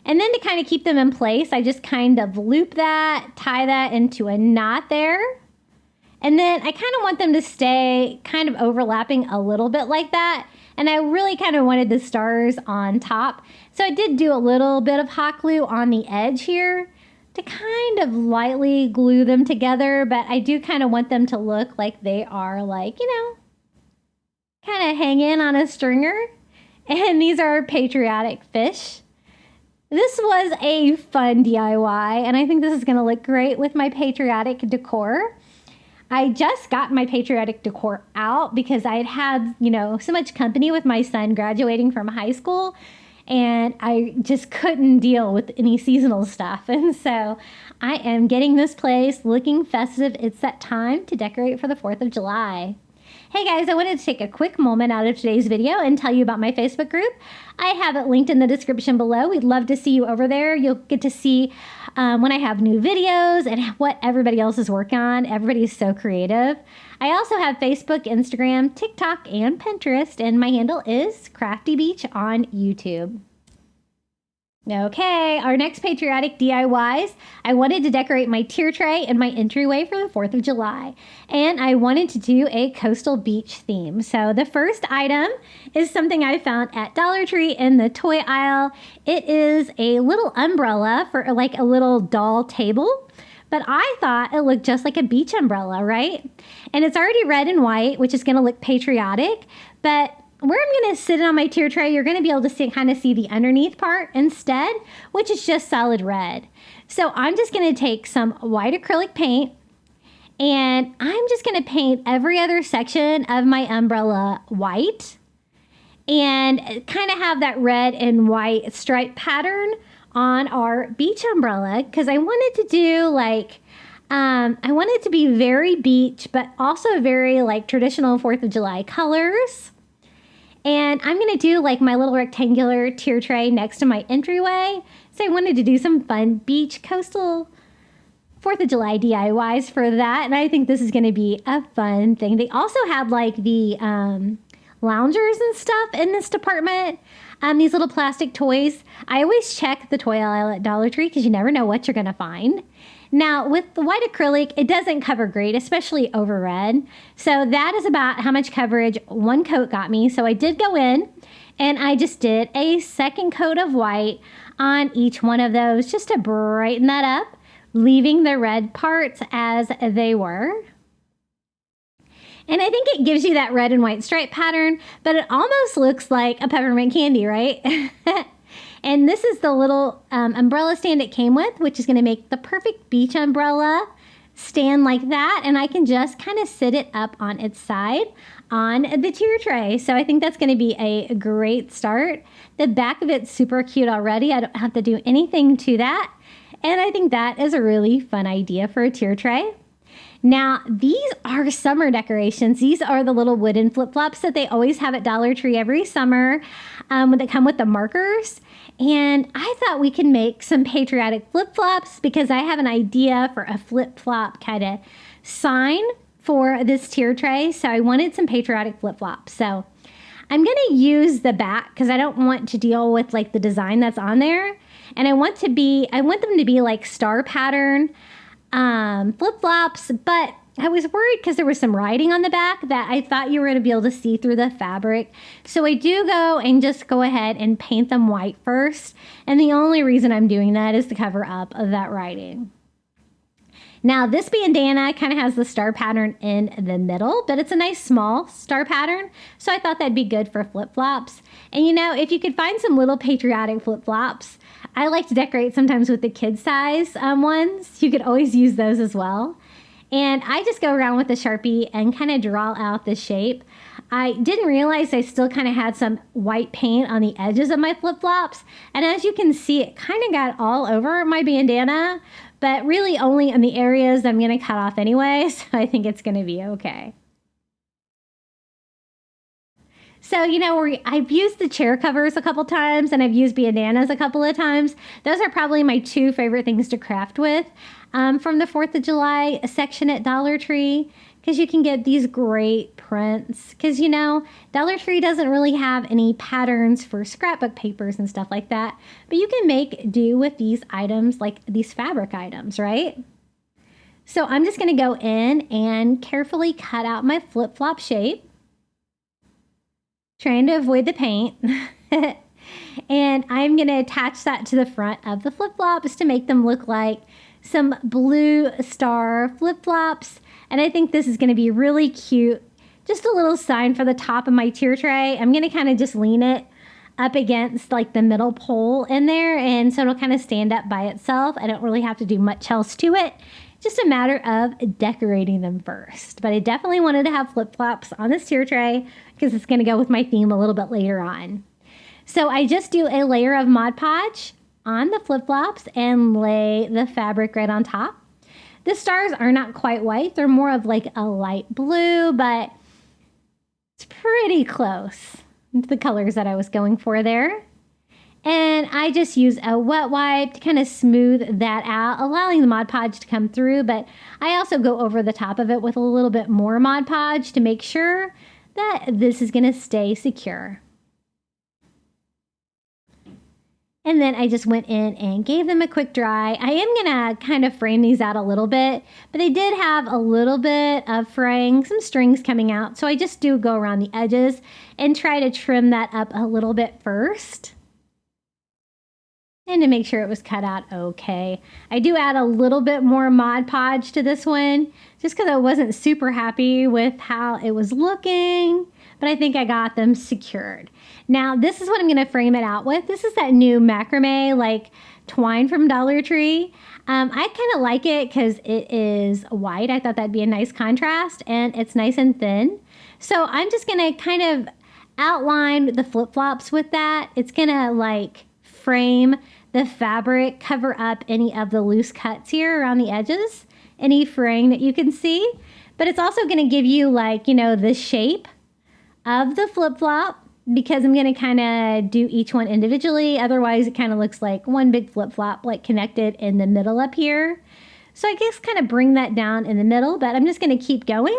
And then to kind of keep them in place, I just kind of loop that, tie that into a knot there. And then I kind of want them to stay kind of overlapping a little bit like that. And I really kind of wanted the stars on top. So I did do a little bit of hot glue on the edge here to kind of lightly glue them together. But I do kind of want them to look like they are like, you know, kind of hanging on a stringer. And these are Patriotic fish. This was a fun DIY, and I think this is going to look great with my Patriotic decor. I just got my Patriotic decor out because I had, you know, so much company with my son graduating from high school, and I just couldn't deal with any seasonal stuff. And so I am getting this place looking festive. It's that time to decorate for the 4th of July. Hey guys, I wanted to take a quick moment out of today's video and tell you about my Facebook group. I have it linked in the description below. We'd love to see you over there. You'll get to see when I have new videos and what everybody else is working on. Everybody is so creative. I also have Facebook, Instagram, TikTok, and Pinterest, and my handle is Crafty Beach on YouTube. Okay, our next Patriotic DIYs. I wanted to decorate my tier tray and my entryway for the 4th of July. And I wanted to do a coastal beach theme. So the first item is something I found at Dollar Tree in the toy aisle. It is a little umbrella for like a little doll table. But I thought it looked just like a beach umbrella, right? And it's already red and white, which is going to look patriotic. But where I'm going to sit it on my tier tray, you're going to be able to kind of see the underneath part instead, which is just solid red. So I'm just going to take some white acrylic paint, and I'm just going to paint every other section of my umbrella white and kind of have that red and white stripe pattern on our beach umbrella, because I wanted to do like, I want it to be very beach, but also very like traditional 4th of July colors. And I'm going to do like my little rectangular tier tray next to my entryway. So I wanted to do some fun beach coastal 4th of July DIYs for that. And I think this is going to be a fun thing. They also had like the loungers and stuff in this department. These little plastic toys. I always check the toy aisle at Dollar Tree because you never know what you're going to find. Now, with the white acrylic, it doesn't cover great, especially over red. So that is about how much coverage one coat got me. So I did go in and I just did a second coat of white on each one of those just to brighten that up, leaving the red parts as they were. And I think it gives you that red and white stripe pattern, but it almost looks like a peppermint candy, right? And this is the little umbrella stand it came with, which is going to make the perfect beach umbrella. stand like that, and I can just kind of sit it up on its side on the tier tray. So I think that's going to be a great start. The back of it's super cute already. I don't have to do anything to that. And I think that is a really fun idea for a tier tray. Now, these are summer decorations. These are the little wooden flip-flops that they always have at Dollar Tree every summer when they come with the markers. And I thought we could make some patriotic flip-flops because I have an idea for a flip-flop kind of sign for this tier tray. So I wanted some patriotic flip-flops. So I'm going to use the back because I don't want to deal with like the design that's on there. And I want them to be like star pattern flip-flops, but I was worried because there was some writing on the back that I thought you were going to be able to see through the fabric. So I do go ahead and paint them white first. And the only reason I'm doing that is to cover up that writing. Now this bandana kind of has the star pattern in the middle, but it's a nice small star pattern. So I thought that'd be good for flip-flops. And you know, if you could find some little patriotic flip-flops, I like to decorate sometimes with the kid size ones. You could always use those as well. And I just go around with a Sharpie and kind of draw out the shape. I didn't realize I still kind of had some white paint on the edges of my flip-flops. And as you can see, it kind of got all over my bandana, but really only in the areas I'm going to cut off anyway. So I think it's going to be okay. So, you know, I've used the chair covers a couple times and I've used bandanas a couple of times. Those are probably my two favorite things to craft with from the 4th of July section at Dollar Tree, because you can get these great prints. Because, you know, Dollar Tree doesn't really have any patterns for scrapbook papers and stuff like that. But you can make do with these items, like these fabric items, right? So I'm just going to go in and carefully cut out my flip-flop shape, trying to avoid the paint. And I'm going to attach that to the front of the flip-flops to make them look like some blue star flip-flops. And I think this is going to be really cute. Just a little sign for the top of my tier tray. I'm going to kind of just lean it up against like the middle pole in there, and so it'll kind of stand up by itself. I don't really have to do much else to it. Just a matter of decorating them first. But I definitely wanted to have flip-flops on this tier tray because it's going to go with my theme a little bit later on. So I just do a layer of Mod Podge on the flip-flops and lay the fabric right on top. The stars are not quite white. They're more of like a light blue, but it's pretty close to the colors that I was going for there. And I just use a wet wipe to kind of smooth that out, allowing the Mod Podge to come through. But I also go over the top of it with a little bit more Mod Podge to make sure that this is going to stay secure. And then I just went in and gave them a quick dry. I am going to kind of frame these out a little bit, but they did have a little bit of fraying, some strings coming out. So I just do go around the edges and try to trim that up a little bit first, and to make sure it was cut out okay. I do add a little bit more Mod Podge to this one just because I wasn't super happy with how it was looking, but I think I got them secured. Now, this is what I'm going to frame it out with. This is that new macrame, like twine from Dollar Tree. I kind of like it because it is white. I thought that'd be a nice contrast, and it's nice and thin. So I'm just going to kind of outline the flip-flops with that. It's going to like frame the fabric, cover up any of the loose cuts here around the edges, any fraying that you can see. But it's also going to give you like, you know, the shape of the flip-flop, because I'm going to kind of do each one individually. Otherwise, it kind of looks like one big flip-flop, like connected in the middle up here. So I guess kind of bring that down in the middle, but I'm just going to keep going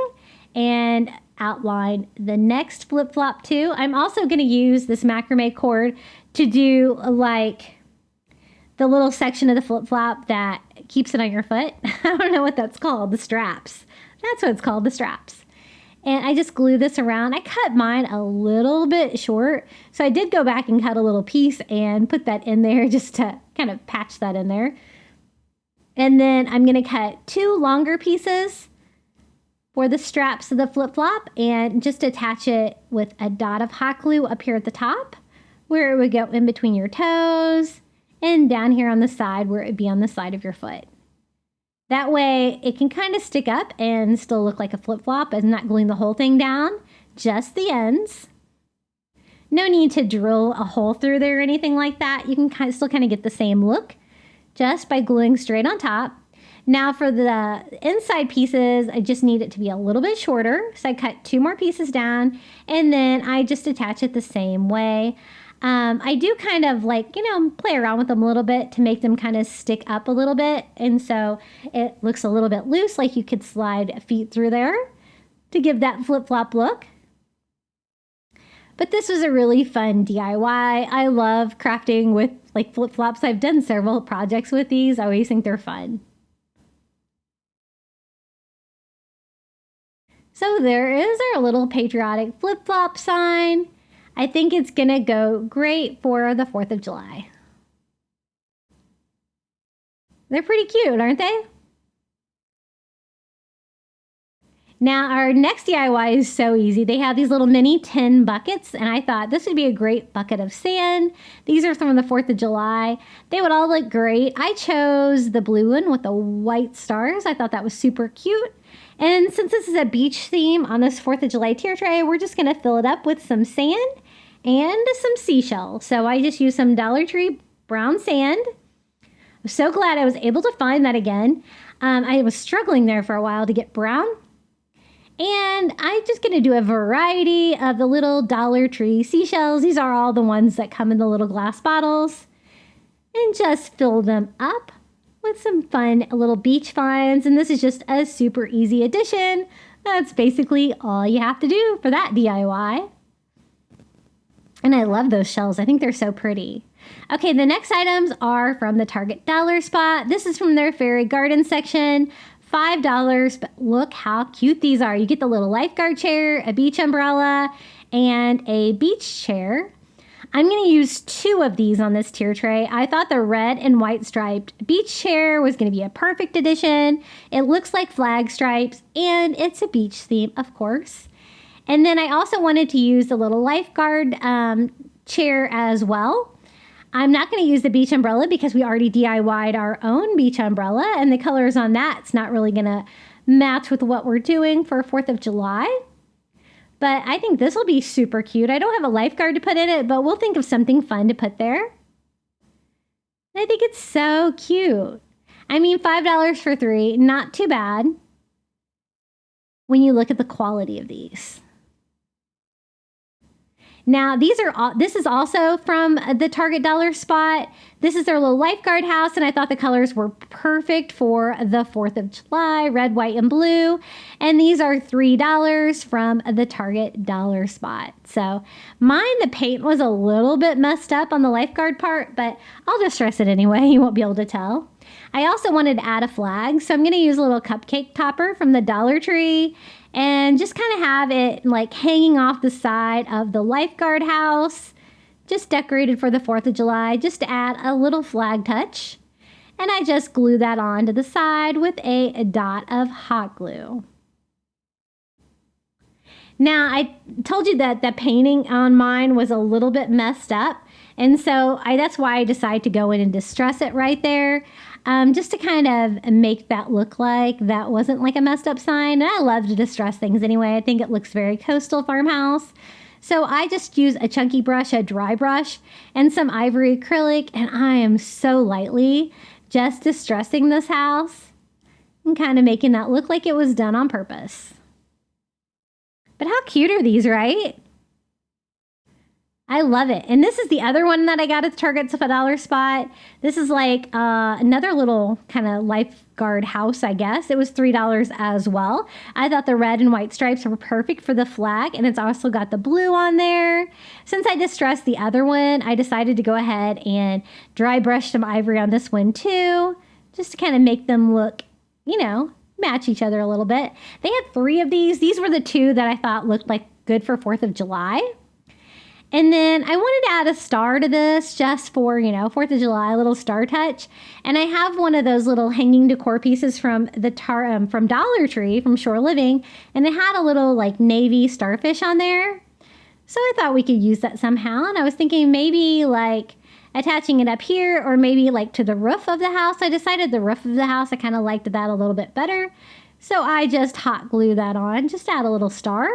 and outline the next flip-flop too. I'm also going to use this macrame cord to do like the little section of the flip-flop that keeps it on your foot. I don't know what that's called, the straps. That's what it's called, the straps. And I just glue this around. I cut mine a little bit short, so I did go back and cut a little piece and put that in there just to kind of patch that in there. And then I'm going to cut 2 longer pieces for the straps of the flip-flop and just attach it with a dot of hot glue up here at the top, where it would go in between your toes, and down here on the side where it would be on the side of your foot. That way it can kind of stick up and still look like a flip-flop and not gluing the whole thing down, just the ends. No need to drill a hole through there or anything like that. You can still kind of get the same look just by gluing straight on top. Now for the inside pieces, I just need it to be a little bit shorter. So I cut 2 more pieces down and then I just attach it the same way. I do kind of like, play around with them a little bit to make them kind of stick up a little bit. And so it looks a little bit loose, like you could slide feet through there to give that flip-flop look. But this was a really fun DIY. I love crafting with like flip-flops. I've done several projects with these. I always think they're fun. So there is our little patriotic flip-flop sign. I think it's gonna go great for the 4th of July. They're pretty cute, aren't they? Now our next DIY is so easy. They have these little mini tin buckets and I thought this would be a great bucket of sand. These are from the 4th of July. They would all look great. I chose the blue one with the white stars. I thought that was super cute. And since this is a beach theme on this 4th of July tier tray, we're just gonna fill it up with some sand and some seashells. So I just used some Dollar Tree brown sand. I'm so glad I was able to find that again. I was struggling there for a while to get brown. And I'm just gonna do a variety of the little Dollar Tree seashells. These are all the ones that come in the little glass bottles. And just fill them up with some fun little beach finds. And this is just a super easy addition. That's basically all you have to do for that DIY. And I love those shells. I think they're so pretty. Okay, the next items are from the Target Dollar Spot. This is from their fairy garden section. $5, but look how cute these are. You get the little lifeguard chair, a beach umbrella, and a beach chair. I'm going to use 2 of these on this tier tray. I thought the red and white striped beach chair was going to be a perfect addition. It looks like flag stripes, and it's a beach theme, of course. And then I also wanted to use the little lifeguard chair as well. I'm not going to use the beach umbrella because we already DIY'd our own beach umbrella, and the colors on that's not really going to match with what we're doing for 4th of July. But I think this will be super cute. I don't have a lifeguard to put in it, but we'll think of something fun to put there. I think it's so cute. I mean, $5 for 3, not too bad when you look at the quality of these. Now, this is also from the Target Dollar Spot. This is their little lifeguard house, and I thought the colors were perfect for the 4th of July, red, white, and blue. And these are $3 from the Target Dollar Spot. So mine, the paint was a little bit messed up on the lifeguard part, but I'll just stress it anyway. You won't be able to tell. I also wanted to add a flag, so I'm going to use a little cupcake topper from the Dollar Tree and just kind of have it like hanging off the side of the lifeguard house, just decorated for the 4th of July, just to add a little flag touch. And I just glue that on to the side with a dot of hot glue. Now, I told you that the painting on mine was a little bit messed up, and so that's why I decided to go in and distress it right there. Just to kind of make that look like that wasn't like a messed up sign. And I love to distress things anyway. I think it looks very coastal farmhouse. So I just use a chunky brush, a dry brush, and some ivory acrylic, and I am so lightly just distressing this house and kind of making that look like it was done on purpose. But how cute are these, right? I love it. And this is the other one that I got at the Target Dollar Spot. This is like another little kind of lifeguard house, I guess. It was $3 as well. I thought the red and white stripes were perfect for the flag, and it's also got the blue on there. Since I distressed the other one, I decided to go ahead and dry brush some ivory on this one too, just to kind of make them look, match each other a little bit. They had 3 of these. These were the 2 that I thought looked like good for 4th of July. And then I wanted to add a star to this just for, 4th of July, a little star touch. And I have one of those little hanging decor pieces from from Dollar Tree, from Shore Living. And it had a little like navy starfish on there. So I thought we could use that somehow. And I was thinking maybe like attaching it up here or maybe like to the roof of the house. I decided the roof of the house, I kind of liked that a little bit better. So I just hot glue that on, just add a little star.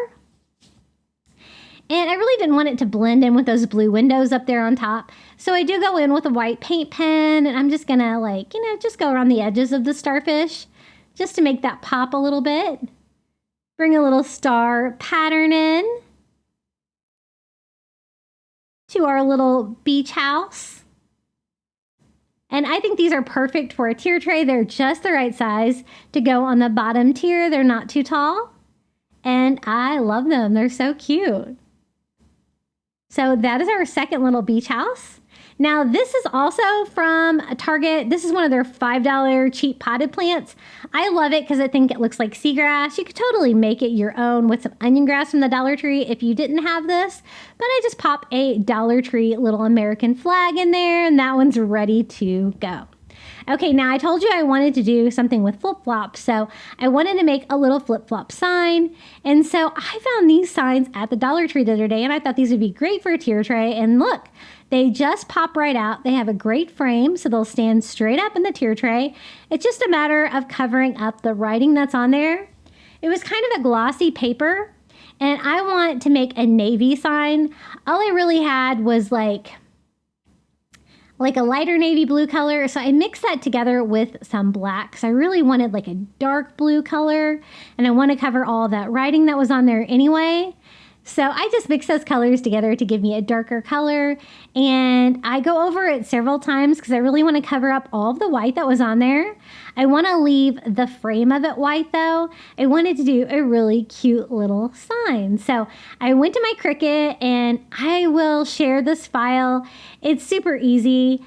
And I really didn't want it to blend in with those blue windows up there on top. So I do go in with a white paint pen, and I'm just gonna like, just go around the edges of the starfish just to make that pop a little bit. Bring a little star pattern in to our little beach house. And I think these are perfect for a tier tray. They're just the right size to go on the bottom tier. They're not too tall. And I love them. They're so cute. So that is our second little beach house. Now this is also from Target. This is one of their $5 cheap potted plants. I love it because I think it looks like seagrass. You could totally make it your own with some onion grass from the Dollar Tree if you didn't have this. But I just pop a Dollar Tree little American flag in there, and that one's ready to go. Okay, now I told you I wanted to do something with flip-flops, so I wanted to make a little flip-flop sign. And so I found these signs at the Dollar Tree the other day, and I thought these would be great for a tier tray. And look, they just pop right out. They have a great frame, so they'll stand straight up in the tier tray. It's just a matter of covering up the writing that's on there. It was kind of a glossy paper, and I want to make a navy sign. All I really had was like a lighter navy blue color. So I mixed that together with some black. So I really wanted like a dark blue color, and I want to cover all that writing that was on there anyway. So I just mixed those colors together to give me a darker color, and I go over it several times because I really want to cover up all of the white that was on there. I want to leave the frame of it white though. I wanted to do a really cute little sign. So I went to my Cricut, and I will share this file. It's super easy.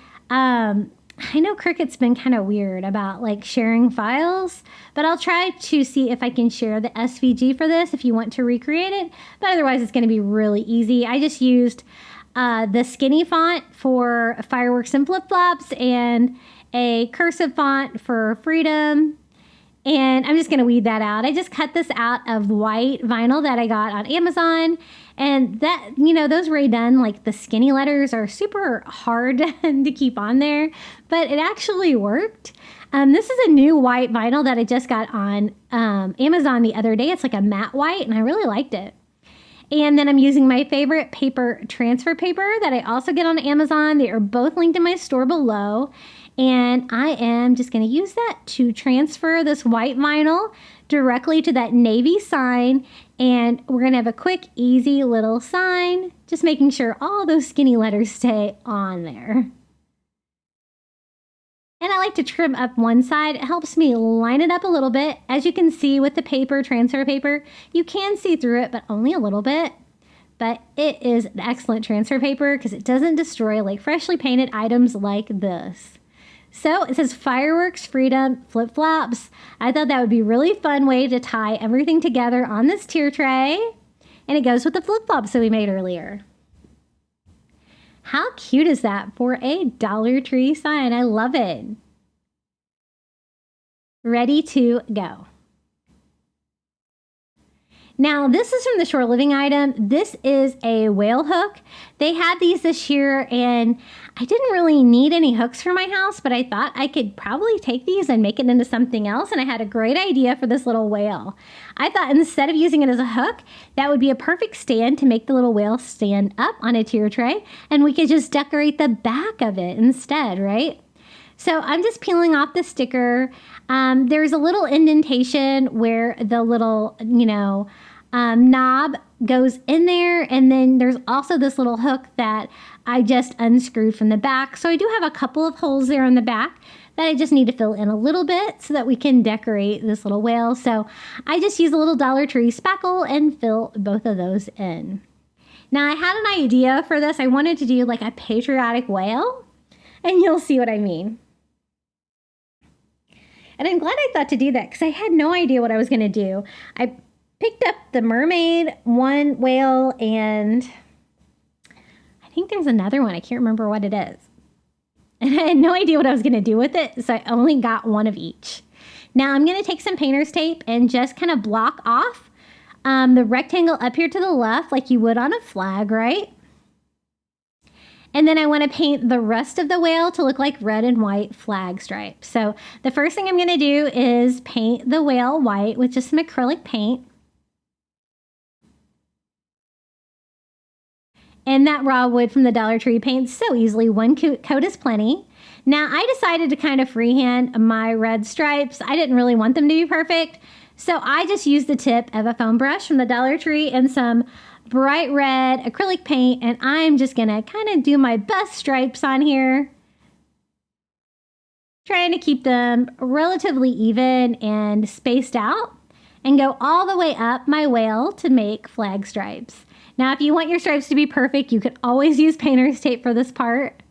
I know Cricut's been kind of weird about like sharing files, but I'll try to see if I can share the SVG for this if you want to recreate it. But otherwise, it's going to be really easy. I just used the skinny font for fireworks and flip-flops and a cursive font for freedom. And I'm just going to weed that out. I just cut this out of white vinyl that I got on Amazon. And that, those Rae Dunn, like the skinny letters are super hard to keep on there, but it actually worked. This is a new white vinyl that I just got on Amazon the other day. It's like a matte white, and I really liked it. And then I'm using my favorite paper, transfer paper, that I also get on Amazon. They are both linked in my store below. And I am just going to use that to transfer this white vinyl directly to that navy sign. And we're going to have a quick, easy little sign, just making sure all those skinny letters stay on there. And I like to trim up one side. It helps me line it up a little bit. As you can see with the paper, transfer paper, you can see through it, but only a little bit. But it is an excellent transfer paper because it doesn't destroy like freshly painted items like this. So it says fireworks, freedom, flip-flops. I thought that would be a really fun way to tie everything together on this tier tray. And it goes with the flip-flops that we made earlier. How cute is that for a Dollar Tree sign? I love it. Ready to go. Now, this is from the Shore Living item. This is a whale hook. They had these this year, and I didn't really need any hooks for my house, but I thought I could probably take these and make it into something else, and I had a great idea for this little whale. I thought instead of using it as a hook, that would be a perfect stand to make the little whale stand up on a tier tray, and we could just decorate the back of it instead, right? So I'm just peeling off the sticker. There's a little indentation where the little, knob goes in there. And then there's also this little hook that I just unscrewed from the back. So I do have a couple of holes there in the back that I just need to fill in a little bit so that we can decorate this little whale. So I just use a little Dollar Tree spackle and fill both of those in. Now I had an idea for this. I wanted to do like a patriotic whale, and you'll see what I mean. And I'm glad I thought to do that because I had no idea what I was going to do. I picked up the Mermaid, one whale, and I think there's another one. I can't remember what it is. And I had no idea what I was going to do with it, so I only got one of each. Now I'm going to take some painter's tape and just kind of block off the rectangle up here to the left like you would on a flag, right? And then I want to paint the rest of the whale to look like red and white flag stripes. So the first thing I'm going to do is paint the whale white with just some acrylic paint. And that raw wood from the Dollar Tree paints so easily. One coat is plenty. Now I decided to kind of freehand my red stripes. I didn't really want them to be perfect. So I just used the tip of a foam brush from the Dollar Tree and some bright red acrylic paint, and I'm just gonna kind of do my best stripes on here, trying to keep them relatively even and spaced out, and go all the way up my whale to make flag stripes. Now if you want your stripes to be perfect, you could always use painter's tape for this part,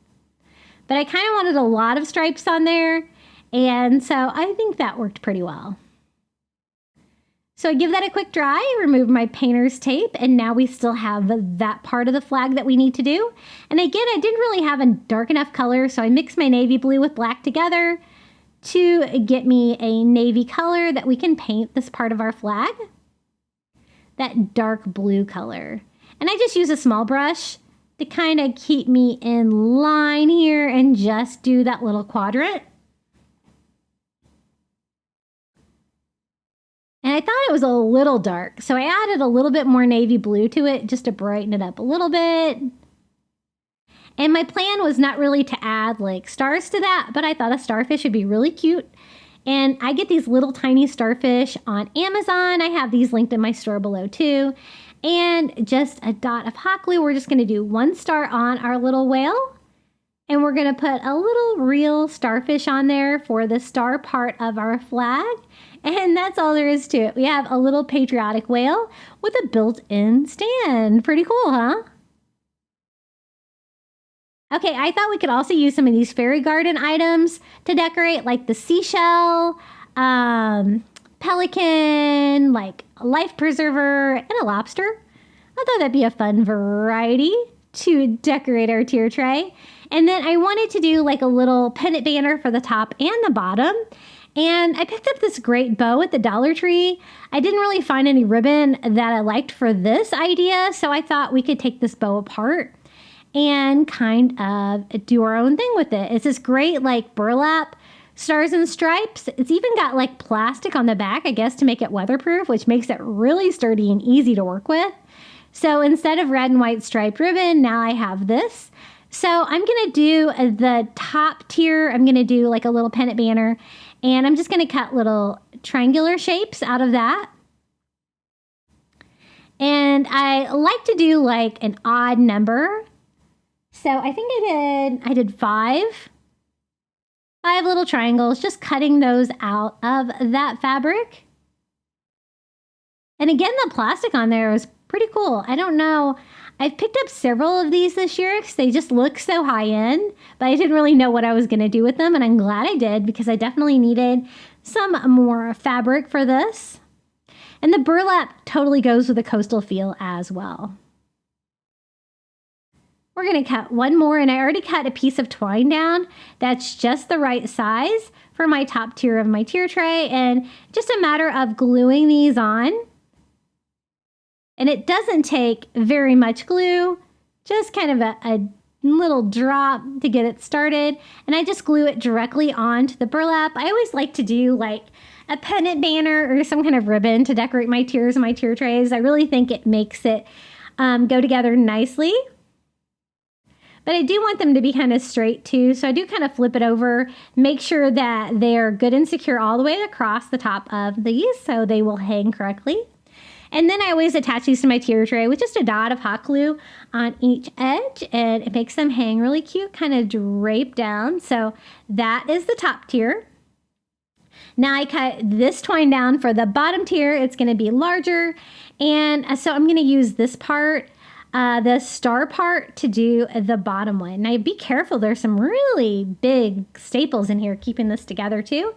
but I kind of wanted a lot of stripes on there, and so I think that worked pretty well. So I give that a quick dry, remove my painter's tape, and now we still have that part of the flag that we need to do. And again, I didn't really have a dark enough color, so I mixed my navy blue with black together to get me a navy color that we can paint this part of our flag. That dark blue color. And I just use a small brush to kind of keep me in line here and just do that little quadrant. And I thought it was a little dark, so I added a little bit more navy blue to it just to brighten it up a little bit. And my plan was not really to add like stars to that, but I thought a starfish would be really cute. And I get these little tiny starfish on Amazon. I have these linked in my store below too. And just a dot of hot glue. We're just going to do one star on our little whale. And we're going to put a little real starfish on there for the star part of our flag. And that's all there is to it. We have a little patriotic whale with a built-in stand. Pretty cool, huh? Okay, I thought we could also use some of these fairy garden items to decorate, like the seashell, pelican, like a life preserver, and a lobster. I thought that'd be a fun variety to decorate our tier tray. And then I wanted to do like a little pendant banner for the top and the bottom. And I picked up this great bow at the Dollar Tree. I didn't really find any ribbon that I liked for this idea, so I thought we could take this bow apart and kind of do our own thing with it. It's this great like burlap stars and stripes. It's even got like plastic on the back, I guess, to make it weatherproof, which makes it really sturdy and easy to work with. So instead of red and white striped ribbon, now I have this. So I'm going to do the top tier. I'm going to do like a little pendant banner. And I'm just going to cut little triangular shapes out of that. And I like to do like an odd number. So I think I did five little triangles, just cutting those out of that fabric. And again, the plastic on there was pretty cool. I don't know. I've picked up several of these this year because they just look so high end, but I didn't really know what I was going to do with them, and I'm glad I did because I definitely needed some more fabric for this. And the burlap totally goes with the coastal feel as well. We're going to cut one more, and I already cut a piece of twine down. That's just the right size for my top tier of my tier tray, and just a matter of gluing these on. And it doesn't take very much glue, just kind of a little drop to get it started. And I just glue it directly onto the burlap. I always like to do like a pendant banner or some kind of ribbon to decorate my tiers and my tier trays. I really think it makes it go together nicely. But I do want them to be kind of straight too. So I do kind of flip it over, make sure that they're good and secure all the way across the top of these so they will hang correctly. And then I always attach these to my tier tray with just a dot of hot glue on each edge, and it makes them hang really cute, kind of drape down. So that is the top tier. Now I cut this twine down for the bottom tier. It's going to be larger, and so I'm going to use this part, the star part, to do the bottom one. Now be careful, there's some really big staples in here keeping this together too.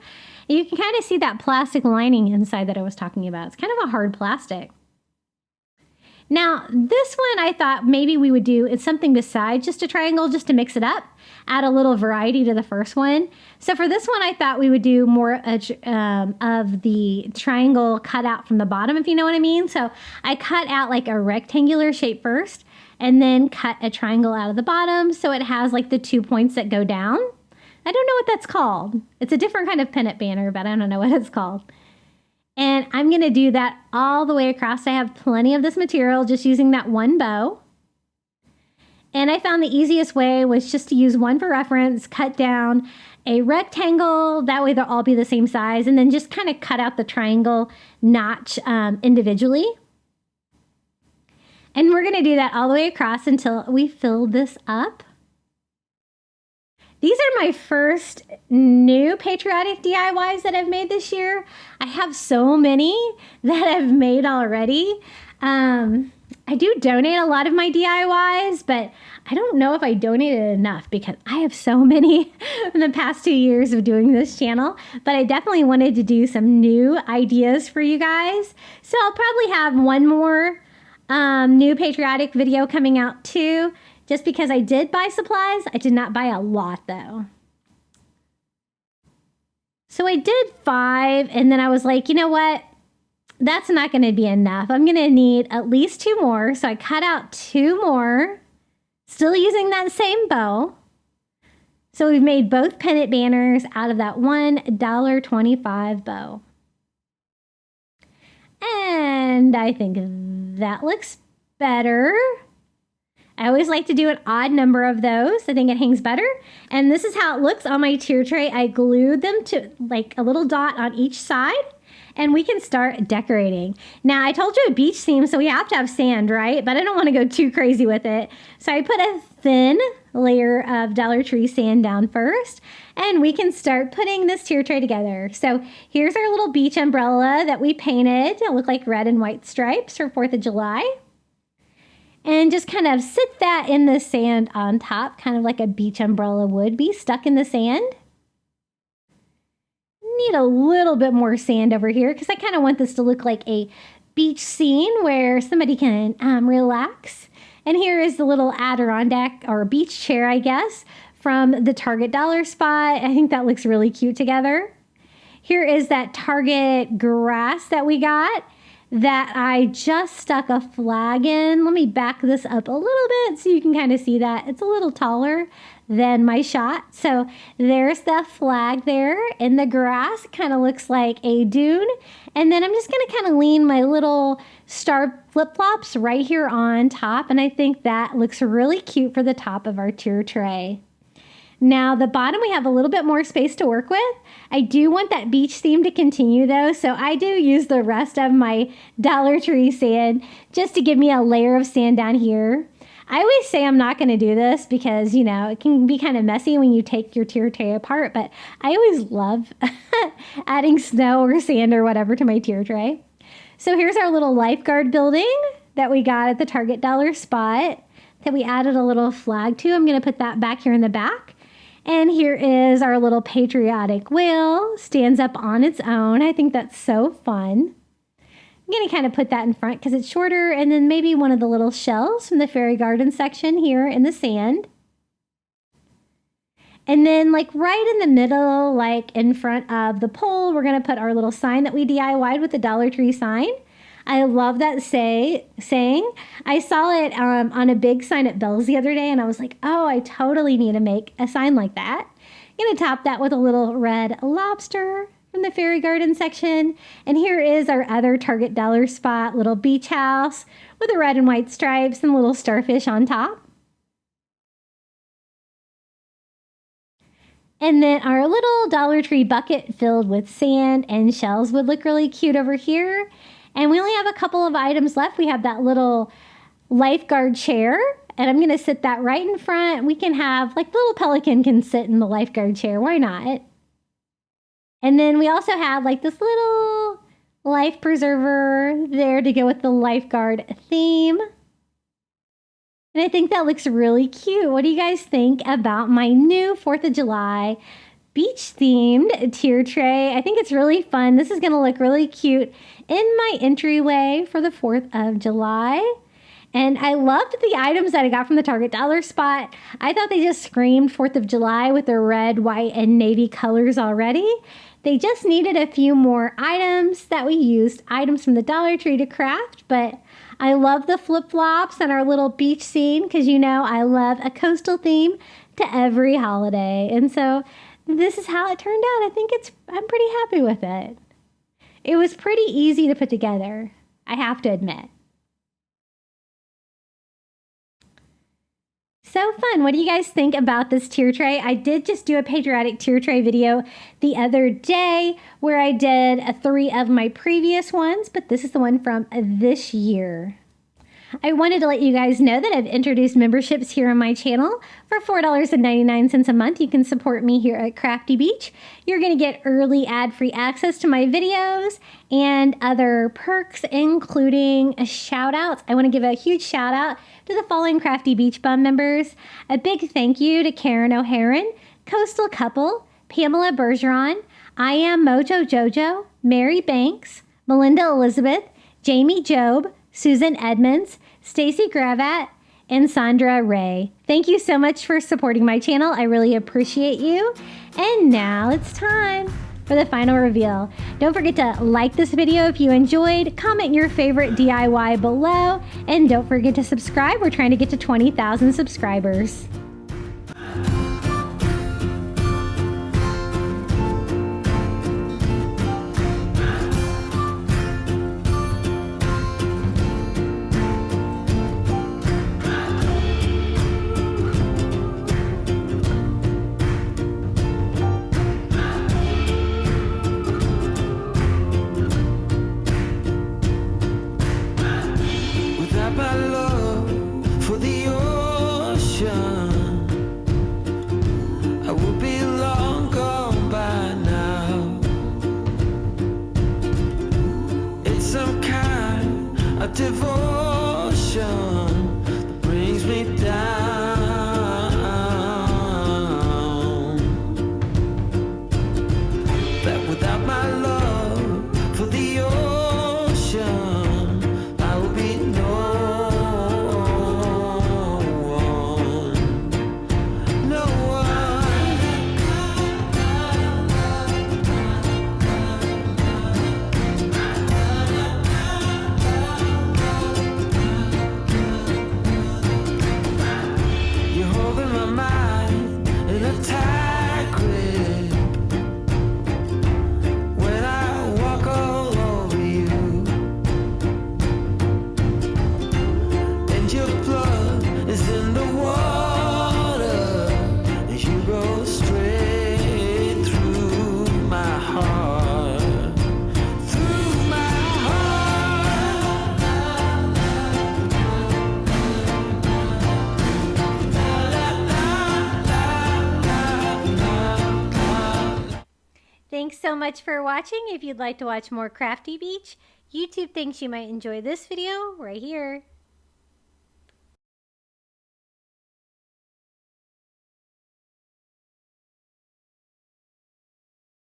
You can kind of see that plastic lining inside that I was talking about. It's kind of a hard plastic. Now, this one I thought maybe we would do it's something besides just a triangle, just to mix it up, add a little variety to the first one. So for this one, I thought we would do more of the triangle cut out from the bottom, if you know what I mean. So I cut out like a rectangular shape first, and then cut a triangle out of the bottom so it has like the 2 points that go down. I don't know what that's called. It's a different kind of pennant banner, but I don't know what it's called. And I'm going to do that all the way across. I have plenty of this material just using that one bow. And I found the easiest way was just to use one for reference, cut down a rectangle. That way they'll all be the same size. And then just kind of cut out the triangle notch individually. And we're going to do that all the way across until we fill this up. These are my first new Patriotic DIYs that I've made this year. I have so many that I've made already. I do donate a lot of my DIYs, but I don't know if I donated enough because I have so many in the past 2 years of doing this channel. But I definitely wanted to do some new ideas for you guys. So I'll probably have one more new Patriotic video coming out too. Just because I did buy supplies, I did not buy a lot though. So I did 5, and then I was like, you know what? That's not going to be enough. I'm going to need at least 2 more. So I cut out 2 more, still using that same bow. So we've made both pennant banners out of that $1.25 bow. And I think that looks better. I always like to do an odd number of those. I think it hangs better. And this is how it looks on my tier tray. I glued them to like a little dot on each side, and we can start decorating. Now, I told you a beach theme, so we have to have sand, right? But I don't want to go too crazy with it. So I put a thin layer of Dollar Tree sand down first, and we can start putting this tier tray together. So here's our little beach umbrella that we painted to look like red and white stripes for 4th of July. And just kind of sit that in the sand on top, kind of like a beach umbrella would be stuck in the sand. Need a little bit more sand over here because I kind of want this to look like a beach scene where somebody can relax. And here is the little Adirondack or beach chair, I guess, from the Target dollar spot. I think that looks really cute together. Here is that Target grass that we got that I just stuck a flag in. Let me back this up a little bit so you can kind of see that. It's a little taller than my shot. So there's the flag there in the grass. It kind of looks like a dune. And then I'm just going to kind of lean my little star flip-flops right here on top. And I think that looks really cute for the top of our tier tray. Now, the bottom, we have a little bit more space to work with. I do want that beach theme to continue, though, so I do use the rest of my Dollar Tree sand just to give me a layer of sand down here. I always say I'm not going to do this because, you know, it can be kind of messy when you take your tier tray apart, but I always love adding snow or sand or whatever to my tier tray. So here's our little lifeguard building that we got at the Target dollar spot that we added a little flag to. I'm going to put that back here in the back. And here is our little Patriotic whale, stands up on its own. I think that's so fun. I'm going to kind of put that in front because it's shorter, and then maybe one of the little shells from the fairy garden section here in the sand. And then like right in the middle, like in front of the pole, we're going to put our little sign that we DIY'd with the Dollar Tree sign. I love that saying. I saw it on a big sign at Bell's the other day, and I was like, oh, I totally need to make a sign like that. I'm going to top that with a little red lobster from the fairy garden section. And here is our other Target dollar spot, little beach house with the red and white stripes and little starfish on top. And then our little Dollar Tree bucket filled with sand and shells would look really cute over here. And we only have a couple of items left. We have that little lifeguard chair, and I'm going to sit that right in front. We can have, like, the little pelican can sit in the lifeguard chair. Why not? And then we also have, like, this little life preserver there to go with the lifeguard theme. And I think that looks really cute. What do you guys think about my new 4th of July beach-themed tier tray? I think it's really fun. This is going to look really cute in my entryway for the 4th of July. And I loved the items that I got from the Target dollar spot. I thought they just screamed 4th of July with their red, white, and navy colors already. They just needed a few more items that we used, items from the Dollar Tree to craft, but I love the flip-flops and our little beach scene because you know I love a coastal theme to every holiday. And so this is how it turned out. I'm pretty happy with it. It was pretty easy to put together, I have to admit. So fun. What do you guys think about this tier tray? I did just do a Patriotic tier tray video the other day where I did 3 of my previous ones, but this is the one from this year. I wanted to let you guys know that I've introduced memberships here on my channel. For $4.99 a month, you can support me here at Crafty Beach. You're going to get early ad-free access to my videos and other perks, including shout-outs. I want to give a huge shout-out to the following Crafty Beach Bum members. A big thank you to Karen O'Haron, Coastal Couple, Pamela Bergeron, I Am Mojo Jojo, Mary Banks, Melinda Elizabeth, Jamie Job, Susan Edmonds, Stacy Gravatt, and Sandra Ray. Thank you so much for supporting my channel. I really appreciate you. And now it's time for the final reveal. Don't forget to like this video if you enjoyed, comment your favorite DIY below, and don't forget to subscribe. We're trying to get to 20,000 subscribers. Devotion that brings me down. That without my love for the ocean, I will be no one. No Thanks so much for watching. If you'd like to watch more Crafty Beach, YouTube thinks you might enjoy this video right here.